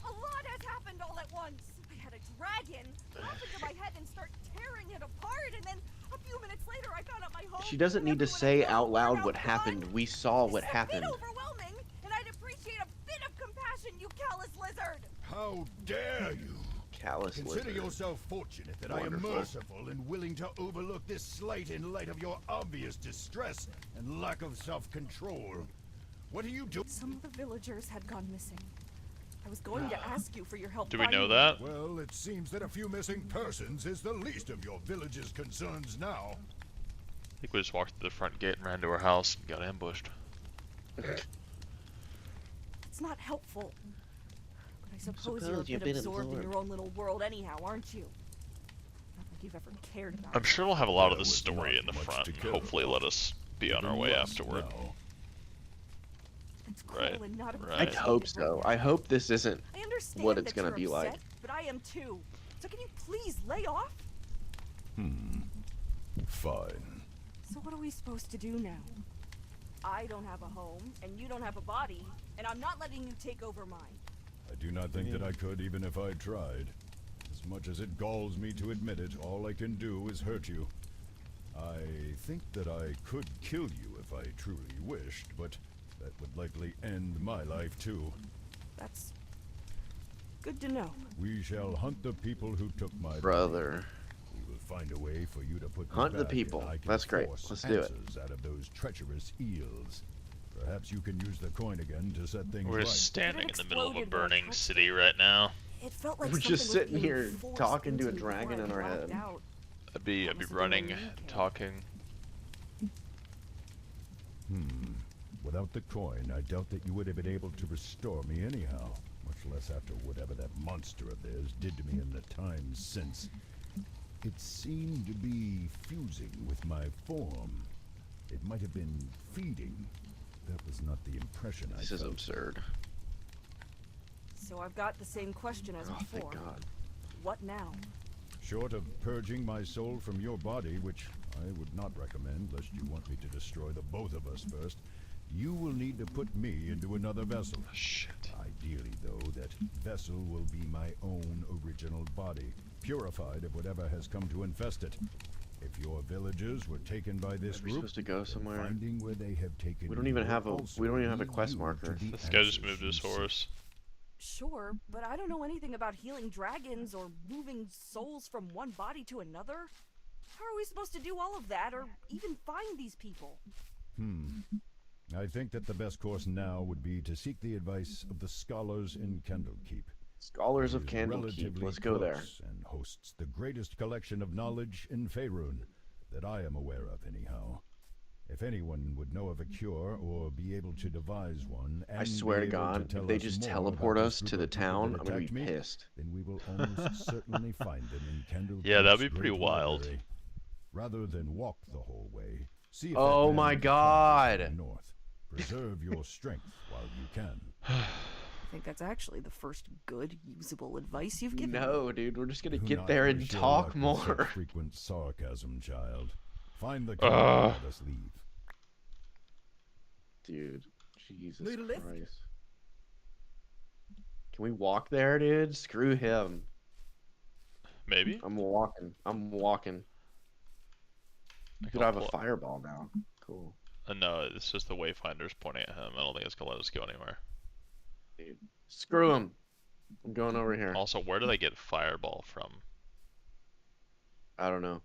A lot has happened all at once. I had a dragon pop into my head and start tearing it apart, and then a few minutes later I found out my home. She doesn't and need to everyone I say loved out were loud now what gone. happened. We saw what This is happened. a bit overwhelming, and I'd appreciate a bit of compassion, you callous lizard. How dare you! Callous Consider lizard. yourself fortunate that Wonderful. I am merciful and willing to overlook this slight in light of your obvious distress and lack of self-control. What are you doing? Some of the villagers had gone missing. I was going to ask you for your help. Do we know finding that? Well, it seems that a few missing persons is the least of your village's concerns now. I think we just walked through the front gate and ran to our house and got ambushed. It's not helpful. But I suppose Suppose you're you've a been bit absorbed in absorbed. your own little world anyhow, aren't you? Not like you've ever cared about I'm it. sure we'll have a lot of There the was story not in the much front to and care hopefully about. let us be on our Even way less afterward. now. It's cruel Right, and not right. I appreciated hope right so. now. I hope this isn't I understand what it's that gonna you're be like. upset, but I am too. So can you please lay off? Fine. So what are we supposed to do now? I don't have a home, and you don't have a body, and I'm not letting you take over mine. I do not think that I could even if I tried. As much as it galls me to admit it, all I can do is hurt you. I think that I could kill you if I truly wished, but that would likely end my life too. That's good to know. We shall hunt the people who took my brother. We will find a way for you to put me Hunt the back, people. and I can That's great. force Let's do it. answers out of those treacherous eels. Perhaps you can use the coin again to set things We're right. just standing in the middle of a exploded when I burning touched city right now. It felt like We're just something was sitting being here forced talking to a into me dragon before in I our blacked head. out. I'd be That was the running, only weekend. talking. Without the coin, I doubt that you would have been able to restore me anyhow, much less after whatever that monster of theirs did to me in the time since. It seemed to be fusing with my form. It might have been feeding. That was not the impression I This is felt. absurd. So I've got the same question as Oh, before. thank God. What now? Short of purging my soul from your body, which I would not recommend lest you want me to destroy the both of us first, you will need to put me into another vessel. Shit. Ideally, though, that vessel will be my own original body, purified of whatever has come to infest it. If your villagers were taken by this Are we group, supposed to go then somewhere? finding where they have taken We don't even you have a- also we don't even have a lead quest you marker. to the This guy just answers moved his you seek. horse. Sure, but I don't know anything about healing dragons or moving souls from one body to another. How are we supposed to do all of that or even find these people? I think that the best course now would be to seek the advice of the scholars in Candlekeep. Scholars of It is Candlekeep. relatively Let's go there. close and hosts the greatest collection of knowledge in Faerun that I am aware of, anyhow. If anyone would know of a cure or be able to devise one, and I swear be to able God, tell if they us just more teleport about us this to group the of people town, that I'm gonna be attacked me, pissed. then we will almost certainly find them in Candlekeep's Yeah, that'd be great pretty wild. library. Rather than walk the whole way, see if Oh that my man God. north. Preserve your strength while you can. I think that's actually the first good, usable advice you've given me. No, dude, we're just gonna Do get not there and push your talk luck with more. such frequent sarcasm, child. Find the candle and let us leave. Dude, Jesus Need a lift? Christ. Can we walk there, dude? Screw him. Maybe? I'm walking. I'm walking. Dude, I have a fireball now. Cool. No, it's just the wayfinders pointing at him. I don't think it's gonna let us go anywhere. Dude, screw him. I'm going over here. Also, where do they get fireball from? I don't know.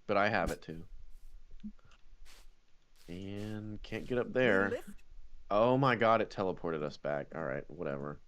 But I have it too. And can't get up there. Oh my god, it teleported us back. Alright, whatever.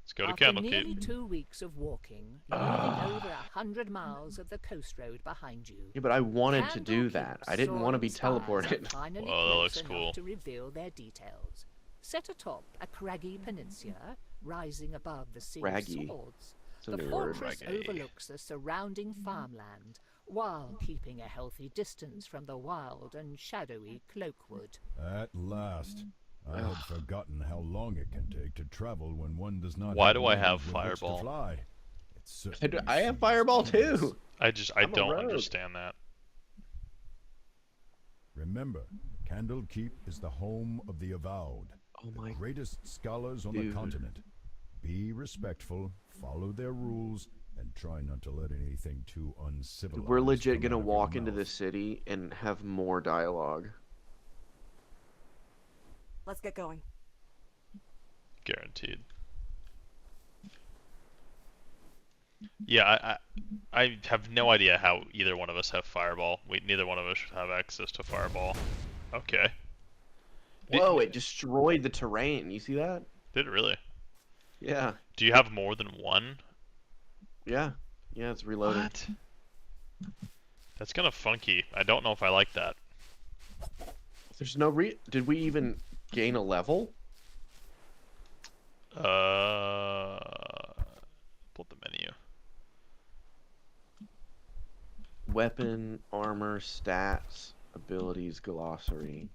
Let's go to After Candlekeep. nearly 2 weeks of walking, you're leaving over 100 miles of the coast road behind you. Yeah, but I wanted to do Candlekeep that. I didn't want to be soaring spires are teleported. finally Well, that looks close cool. enough to reveal their details. Set atop a craggy peninsula, rising above the Sea of Craggy. Swords, It's a the new word. fortress Craggy. overlooks the surrounding farmland, while keeping a healthy distance from the wild and shadowy Cloakwood. At last. I had forgotten how long it can take to travel when one does not. Why do I wings have with which fireball? To fly. It certainly I have seems fireball pointless. too. I I'm a don't rogue. understand that. Remember, Candlekeep is the home of the Avowed, Oh the my greatest scholars on dude. the continent. Be respectful, follow their rules, and try not to let anything too uncivilized. We're legit come gonna out of your walk into mouth. this city and have more dialogue. Let's get going. Guaranteed. Yeah, I have no idea how either one of us have fireball. Neither one of us should have access to fireball. Okay. Whoa, it destroyed the terrain. You see that? Did it really? Yeah. Do you have more than one? Yeah. Yeah, it's reloading. What? That's kind of funky. I don't know if I like that. There's no Did we even gain a level? Pull up the menu. Weapon, armor, stats, abilities, glossary.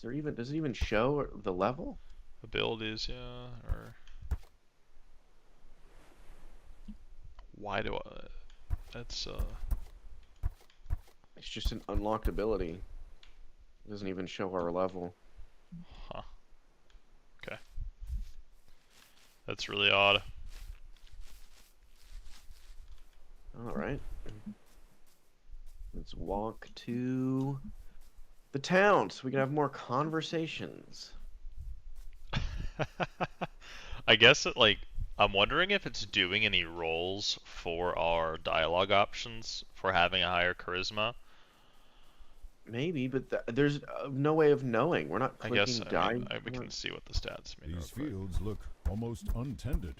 Does it even show the level? Abilities, yeah, or... Why do I... That's, It's just an unlocked ability. It doesn't even show our level. Huh. Okay. That's really odd. Alright. Let's walk to the town so we can have more conversations. I guess it, like, I'm wondering if it's doing any rolls for our dialogue options for having a higher charisma. Maybe, but there's no way of knowing. We're not I clicking guess we can see what the stats mean. These fields look almost untended.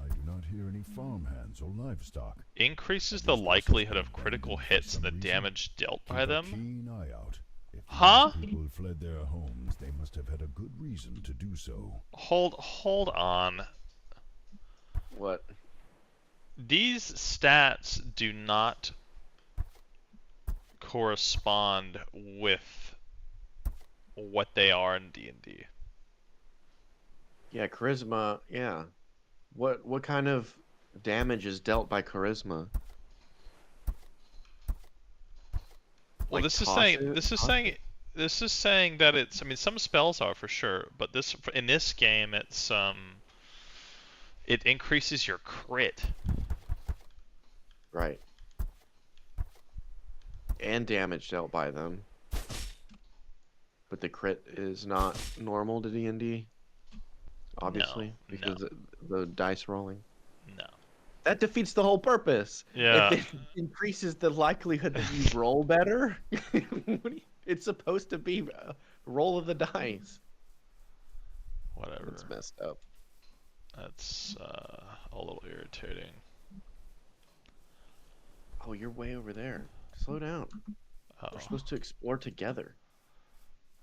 I do not hear any farmhands or livestock. Increases the likelihood of critical hits and the damage dealt by Keep a them. keen eye out. If Huh? these people fled their homes, they must have had a good reason to do so. Hold on. What? These stats do not correspond with what they are in D&D. Yeah, charisma. Yeah. What kind of damage is dealt by charisma? Well, Like this is saying that it's. I mean, some spells are for sure, but in this game, it's it increases your crit. Right. And damage dealt by them. But the crit is not normal to D&D. Obviously, because the dice rolling. No. That defeats the whole purpose. Yeah. If it increases the likelihood that you roll better, it's supposed to be a roll of the dice. Whatever. It's messed up. That's a little irritating. Oh, you're way over there. Slow down. We're supposed to explore together.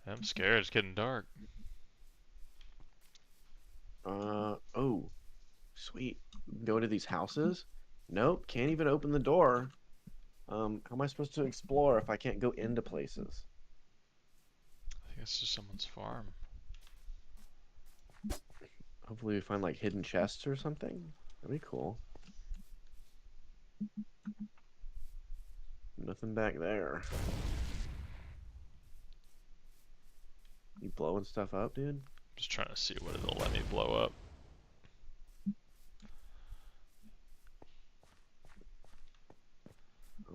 I'm scared. It's getting dark. Oh, sweet. Go into these houses? Nope, can't even open the door. How am I supposed to explore if I can't go into places? It's just someone's farm. Hopefully we find like hidden chests or something. That'd be cool. Nothing back there. You blowing stuff up, dude? Just trying to see what it'll let me blow up.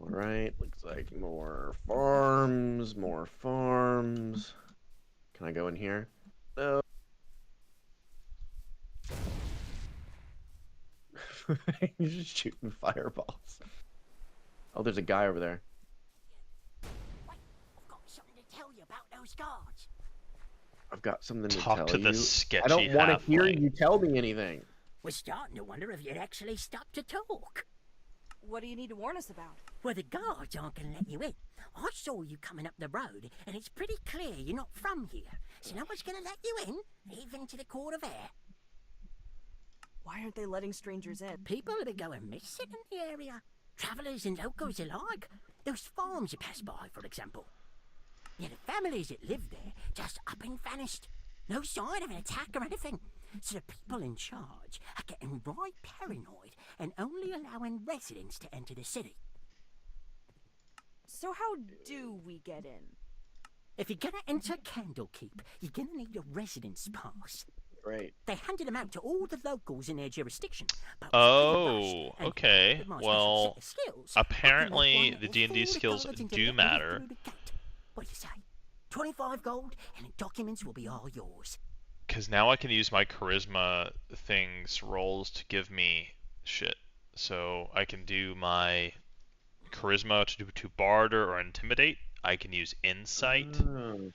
Alright, looks like more farms, more farms. Can I go in here? No. You're just shooting fireballs. Oh, there's a guy over there. Wait, I've got something to tell you about those guards. I've got something to Talk tell to you. the sketchy I don't want to hear halfling. you tell me anything. We're starting to wonder if you'd actually stop to talk. What do you need to warn us about? Well, the guards aren't going to let you in. I saw you coming up the road, and it's pretty clear you're not from here. So no one's going to let you in, even to the Court of Air. Why aren't they letting strangers in? People have been going missing in the area. Travellers and locals alike. Those farms you pass by, for example. Yeah, the families that live there just up and vanished. No sign of an attack or anything. So the people in charge are getting right paranoid and only allowing residents to enter the city. So how do we get in? If you're gonna enter Candlekeep, you're gonna need a residence pass. Great. They handed them out to all the locals in their jurisdiction. But Oh, and okay. with my special Well, set of skills, apparently I can lock the one D&D or four skills guards into do letting you matter. through the gate. What do you say? 25 gold, and the documents will be all yours. Because now I can use my charisma things rolls to give me shit. So I can do my charisma to barter or intimidate. I can use insight. Oh.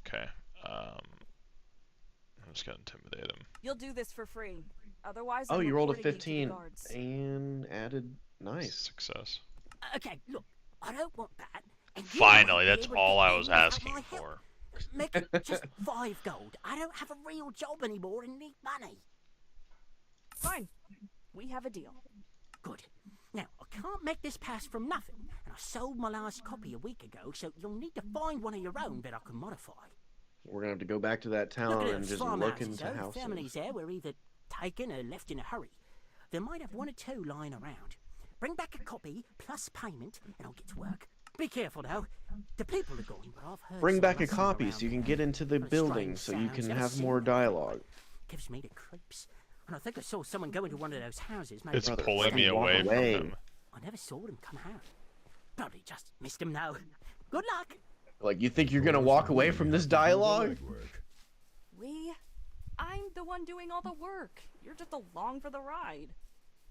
Okay. I'm just gonna intimidate him. You'll do this for free. Otherwise, Oh, I'm you rolled a reporting you to the 15 guards. and added nice. Success. Okay, look, I don't want that. And you Finally, won't be that's able to all get I in was without asking my help. for. Make it just 5 gold. I don't have a real job anymore and need money. Fine. We have a deal. Good. Now, I can't make this pass from nothing, and I sold my last copy a week ago, so you'll need to find one of your own that I can modify. We're gonna have to go back to that Look town at and those just look farmhouses, into though. houses. Families there were either taken or left in a hurry. There might have 1 or 2 lying around. Bring back a copy, plus payment, and I'll get to work. Be careful, though. The people are gone, but I've heard Bring some back a rustling copy around so you can there. get into the Heard building strange so you sounds, can never have seen more them before. dialogue. Gives me the creeps. And I think I saw someone go into one of those houses. Maybe It's Brother, pulling me fucking walk away from away. him. I never saw them come out. Probably just missed them, though. Good luck. Like, you think you're gonna walk away from this dialogue? I'm the one doing all the work. You're just along for the ride.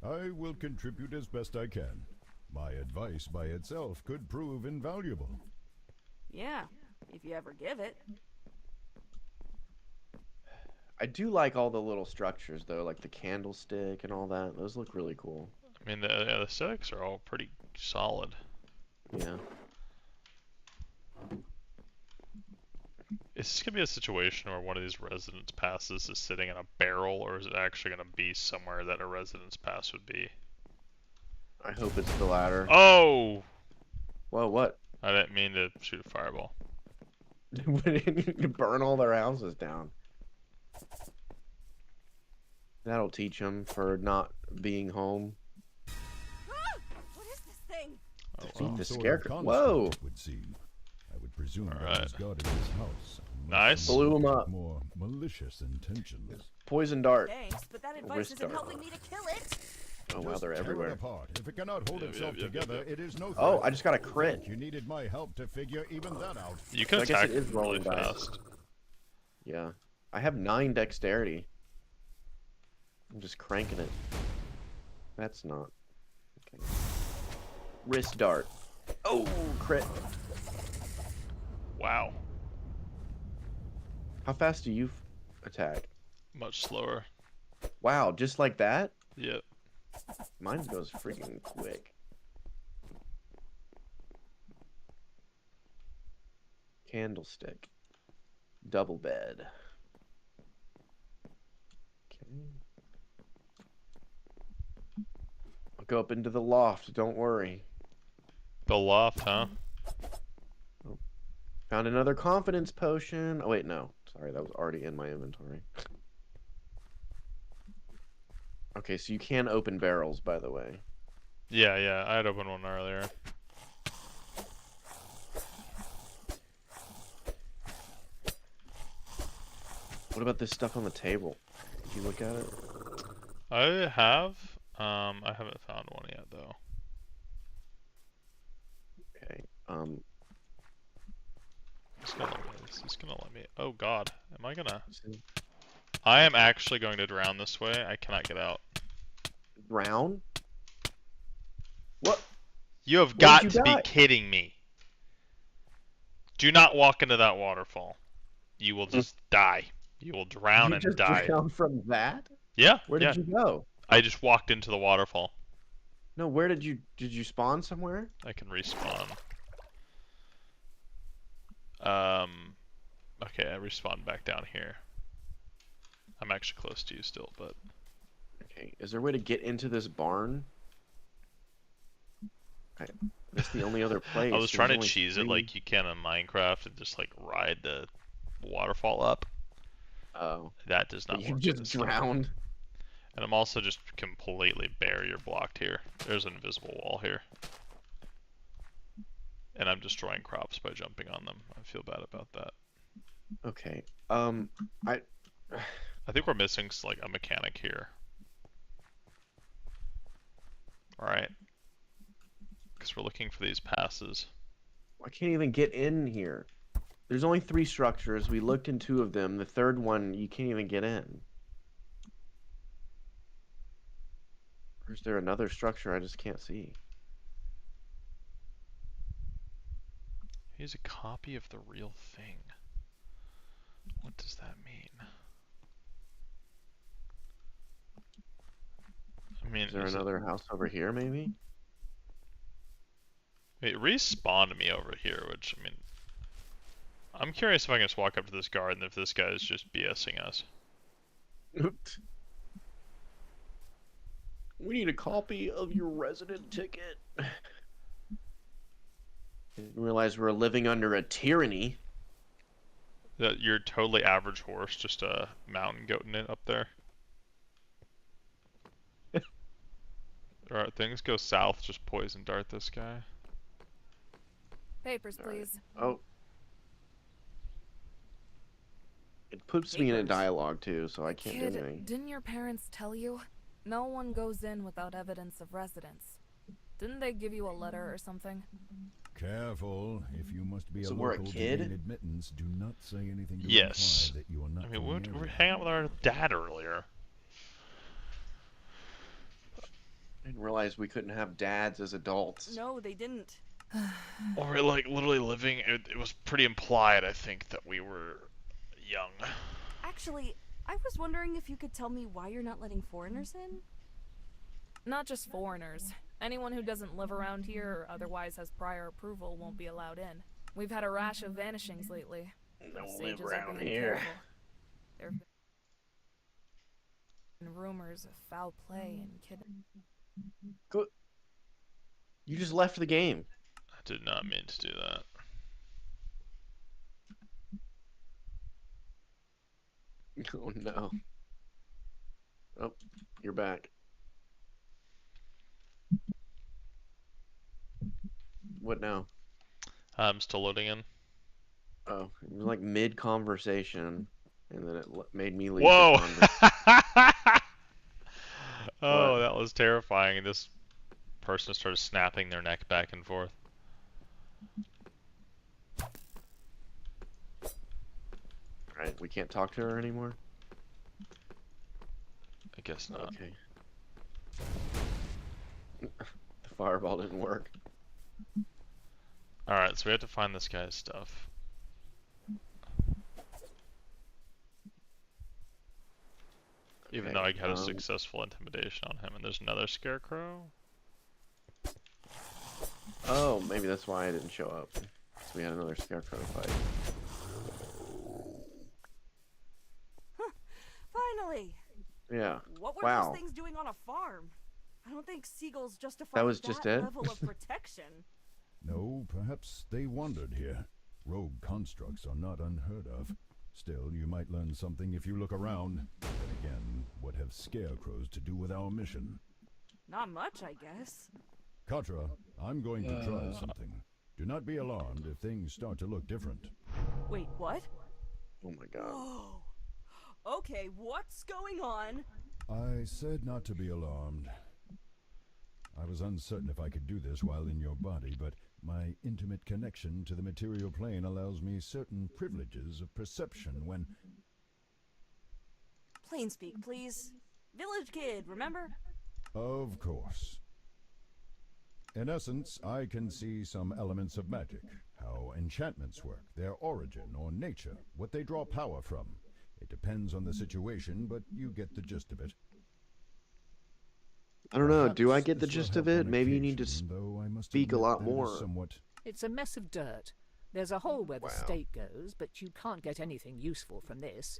I will contribute as best I can. My advice by itself could prove invaluable. Yeah, if you ever give it. I do like all the little structures though, like the candlestick and all that. Those look really cool. I mean, the aesthetics are all pretty solid. Yeah. Is this gonna be a situation where one of these residence passes is sitting in a barrel, or is it actually gonna be somewhere that a residence pass would be? I hope it's the latter. Oh! Well, what? I didn't mean to shoot a fireball. Burn all their houses down. That'll teach them for not being home. What is this thing? Oh, Defeat well. the Some sort of scarecrow. Whoa! construct, it would seem. I would presume that Alright. he's guarded his house. unless Nice. someone Blew him with up. More malicious intentions. Poison dart. Thanks, but that advice wrist isn't dart. helping me to kill it. Oh wow, Just they're tear it everywhere. apart. If it cannot hold itself together, it is no Oh, threat. I just got a crit. You needed my help to figure even that out. You can So I guess attack it is really rolling dice. fast. Yeah. I have 9 dexterity. I'm just cranking it. That's not. Okay. Wrist dart. Oh, crit. Wow. How fast do you attack? Much slower. Wow, just like that? Yep. Mine goes freaking quick. Candlestick. Double bed. Okay. I'll go up into the loft, don't worry. The loft, huh? Found another confidence potion. Oh wait, no. Sorry, that was already in my inventory. Okay, so you can open barrels, by the way. Yeah, I had opened one earlier. What about this stuff on the table? Did you look at it? I have. I haven't found one yet though. Okay. He's gonna let me. Oh God, am I gonna? I am actually going to drown this way. I cannot get out. Drown? What? You have Where did got you to be die? kidding me. Do not walk into that waterfall. You will just die. You will drown You and just die. drowned from that? Yeah. Where yeah. did you go? I just walked into the waterfall. No, where did you spawn somewhere? I can respawn. Okay, I respawned back down here. I'm actually close to you still, but... Okay, is there a way to get into this barn? That's the only other place. I was trying There's to only cheese it 3. like you can in Minecraft and just like ride the waterfall up. Oh. That does not You work. just drowned. And I'm also just completely barrier blocked here. There's an invisible wall here. And I'm destroying crops by jumping on them. I feel bad about that. Okay. I think we're missing like a mechanic here. Alright. Because we're looking for these passes. I can't even get in here. There's only 3 structures. We looked in 2 of them. The third one, you can't even get in. Or is there another structure I just can't see? Here's a copy of the real thing. What does that mean? I mean, is there another house over here, maybe? It respawned me over here, which, I mean... I'm curious if I can just walk up to this guard and if this guy is just BSing us. Oops. We need a copy of your resident ticket. I didn't realize we're living under a tyranny. That your totally average horse, just a mountain goating it up there. Alright, things go south, just poison dart this guy. Papers, please. Right. Oh. It puts me in a dialogue too, so I can't do anything. Didn't your parents tell you? No one goes in without evidence of residence. Didn't they give you a letter or something? Careful, if you must be So a we're a local to kid? gain admittance, do not say anything to Yes. imply that you are not I mean, from the we were area. hanging out with our dad earlier. I didn't realize we couldn't have dads as adults. No, they didn't. Or we're like literally living, it was pretty implied, I think, that we were young. Actually, I was wondering if you could tell me why you're not letting foreigners in? Not just foreigners. Anyone who doesn't live around here or otherwise has prior approval won't be allowed in. We've had a rash of vanishings lately. Don't Sages live are around being here. careful. There have been rumors of foul play and kidnapping. Good. You just left the game. I did not mean to do that. Oh no. Oh, you're back. What now? I'm still loading in. Oh, it was like mid-conversation, and then it made me leave Whoa! the conversation. Oh, What? that was terrifying. This person started snapping their neck back and forth. Right, we can't talk to her anymore? I guess not. Okay. The fireball didn't work. Alright, so we have to find this guy's stuff. Even though I had a successful intimidation on him, and there's another scarecrow. Oh, maybe that's why I didn't show up. So we had another scarecrow fight. Finally! Yeah. What were Wow. those things doing on a farm? I don't think seagulls justify That was just it? level of protection. No, perhaps they wandered here. Rogue constructs are not unheard of. Still, you might learn something if you look around. Then again, what have scarecrows to do with our mission? Not much, I guess. Katra, I'm going to try something. Do not be alarmed if things start to look different. Wait, what? Oh my god. Whoa. Okay, what's going on? I said not to be alarmed. I was uncertain if I could do this while in your body, but my intimate connection to the material plane allows me certain privileges of perception when... Plain speak, please. Village kid, remember? Of course. In essence, I can see some elements of magic, how enchantments work, their origin or nature, what they draw power from. It depends on the situation, but you get the gist of it. I don't know. Do I Perhaps get the this will gist help of it? on Maybe you need to occasion, though I must speak a admit lot that it is more. somewhat... It's a mess of dirt. There's a hole where the Wow. stake goes, but you can't get anything useful from this.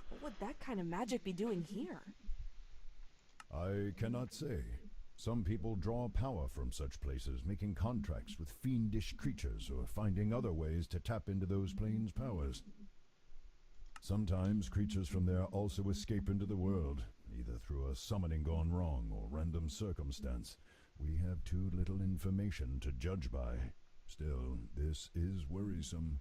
What would that kind of magic be doing here? I cannot say. Some people draw power from such places, making contracts with fiendish creatures or finding other ways to tap into those planes' powers. Sometimes creatures from there also escape into the world, either through a summoning gone wrong or random circumstance. We have too little information to judge by. Still, this is worrisome.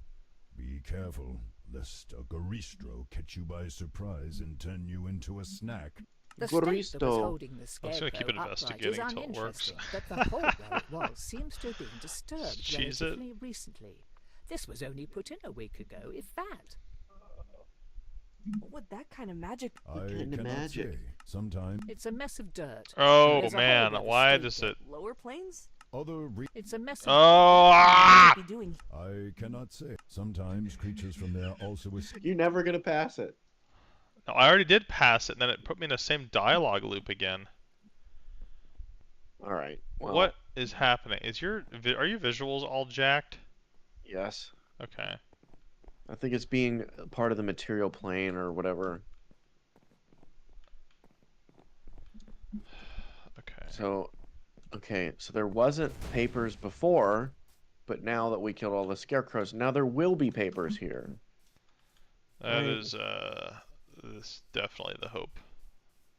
Be careful, lest a Garistro catch you by surprise and turn you into a snack. The stake that was Goristo. holding the I'm just gonna keep scarecrow it upright is investigating until it works. uninteresting, but the hole where it was seems to have been disturbed Cheese it. relatively recently. This was only put in a week ago, if that. What would that kind of magic... I kind of cannot magic? say. Sometimes It's a mess of dirt. Oh There's a hole man, where the why stake does goes. it? Lower planes? other It's a mess of Oh, What ah! would be doing... I cannot say. Sometimes creatures from there also escape. You're never gonna pass it. No, I already did pass it, and then it put me in the same dialogue loop again. All right. Well, What is happening? Are your visuals all jacked? Yes. Okay. I think it's being part of the material plane or whatever. Okay. So, okay, so there wasn't papers before, but now that we killed all the scarecrows, now there will be papers here. That Right. is this definitely the hope.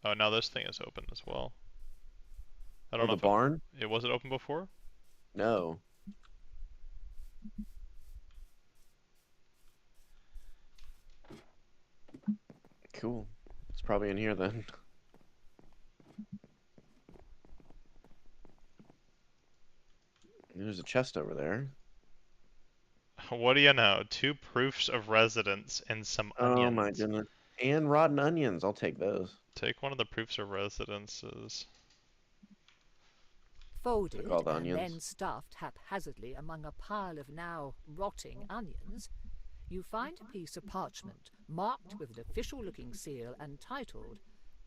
Oh, now this thing is open as well. I don't Oh, know the if barn? it was it open before? No. Cool. It's probably in here then. There's a chest over there. What do you know? 2 proofs of residence and some onions. Oh my goodness. And rotten onions. I'll take those. Take one of the proofs of residences. folded all the and then onions. stuffed haphazardly among a pile of now rotting onions, you find a piece of parchment marked with an official-looking seal and titled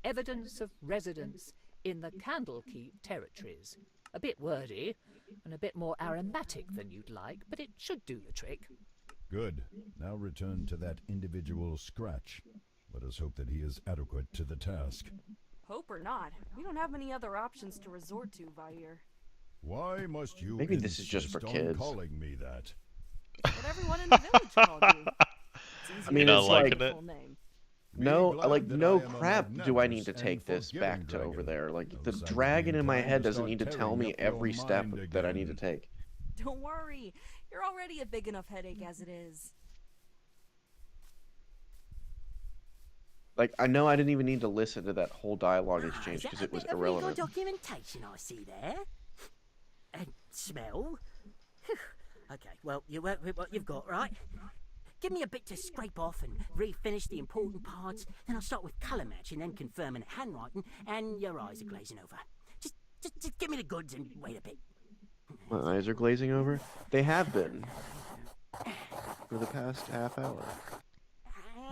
Evidence of Residence in the Candlekeep Territories. A bit wordy and a bit more aromatic than you'd like, but it should do the trick. Good. Now return to that individual Scratch. Let us hope that he is adequate to the task. Hope or not, we don't have many other options to resort to, Vair. Why must you Maybe this is just for insist on kids. calling me that? What everyone in the village called you. It's easier I mean, to it's say like- your full name. No, Be glad like, that no I am a crap do I need to magnanimous take and this back forgiving to over dragon. there. Like, the Those signs dragon being in my time head to doesn't start need to tell tearing me up your every step mind that I need to again. take. Don't worry, you're already a big enough headache as it is. Like, I know I didn't even need to listen to that whole dialogue Ah, exchange is that because a it was bit of irrelevant. legal documentation I see there? And smell? Phew. Okay, well, you work with what you've got, right? Give me a bit to scrape off and refinish the important parts, then I'll start with colour matching, then confirming handwriting, and your eyes are glazing over. Just give me the goods and wait a bit. My eyes are glazing over. They have been for the past half hour.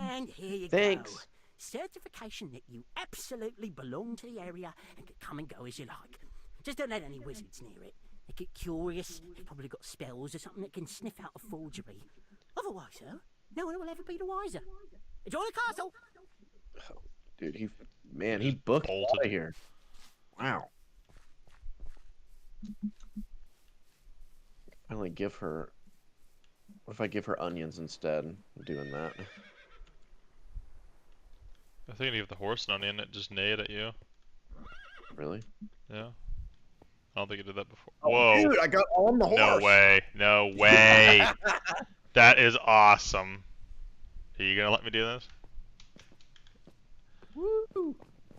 And here you Thanks. go. Certification that you absolutely belong to the area and can come and go as you like. Just don't let any wizards near it. They get curious. They've probably got spells or something that can sniff out a forgery. Otherwise, though, no one will ever be the wiser. Enjoy the castle! Dude, he booked Bolted. out of here. Wow. Finally give her. What if I give her onions instead of doing that? I think you give the horse an onion, it just neighed at you. Really? Yeah. I don't think you did that before. Oh, Whoa. dude, I got on the No horse. way. No way. That is awesome. Are you gonna let me do this? Woo!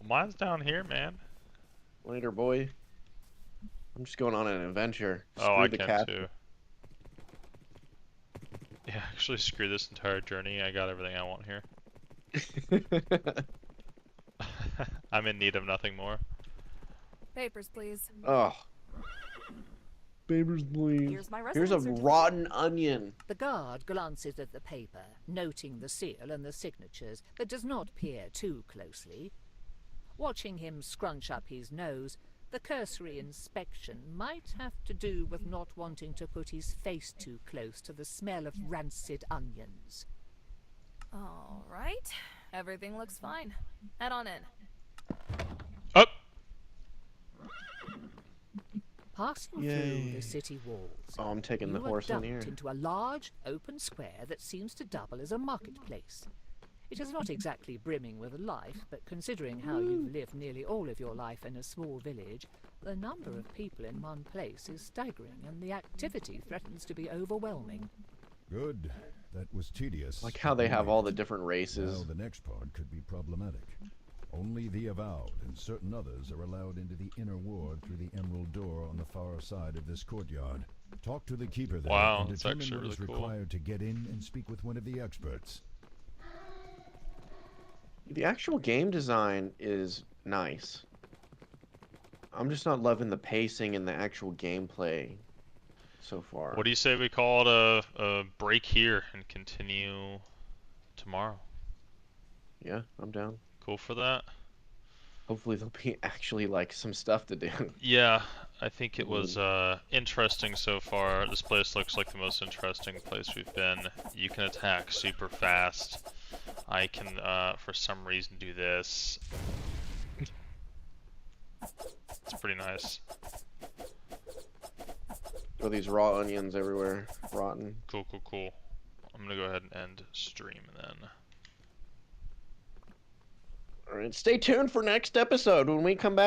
Mine's down here, man. Later, boy. I'm just going on an adventure. Oh, Screw I the can cat. too. Yeah, actually, screw this entire journey. I got everything I want here. I'm in need of nothing more. Papers, please. Oh. Papers, please. Here's my Here's a resident certificate. rotten onion. The guard glances at the paper, noting the seal and the signatures, but does not peer too closely. Watching him scrunch up his nose, the cursory inspection might have to do with not wanting to put his face too close to the smell of rancid onions. All right. Everything looks fine. Head on in. Up. Passing Yay. through the city walls, Oh, I'm taking the you are horse in dumped here. into a large, open square that seems to double as a marketplace. It is not exactly brimming with life, but considering how you've lived nearly all of your life in a small village, the number of people in one place is staggering, and the activity threatens to be overwhelming. Good. That was tedious. Like how they have all the different races. Now the next part could be problematic. Only the avowed and certain others are allowed into the inner ward through the emerald door on the far side of this courtyard. Talk to the keeper there Wow, and that's determine actually what is really cool. required to get in and speak with one of the experts. The actual game design is nice. I'm just not loving the pacing and the actual gameplay so far. What do you say we call it a break here and continue tomorrow? Yeah, I'm down. Cool for that? Hopefully there'll be actually like some stuff to do. Yeah, I think it was interesting so far. This place looks like the most interesting place we've been. You can attack super fast. I can, for some reason, do this. It's pretty nice. Got these raw onions everywhere, rotten. Cool, cool, cool. I'm gonna go ahead and end stream then. Alright, stay tuned for next episode when we come back.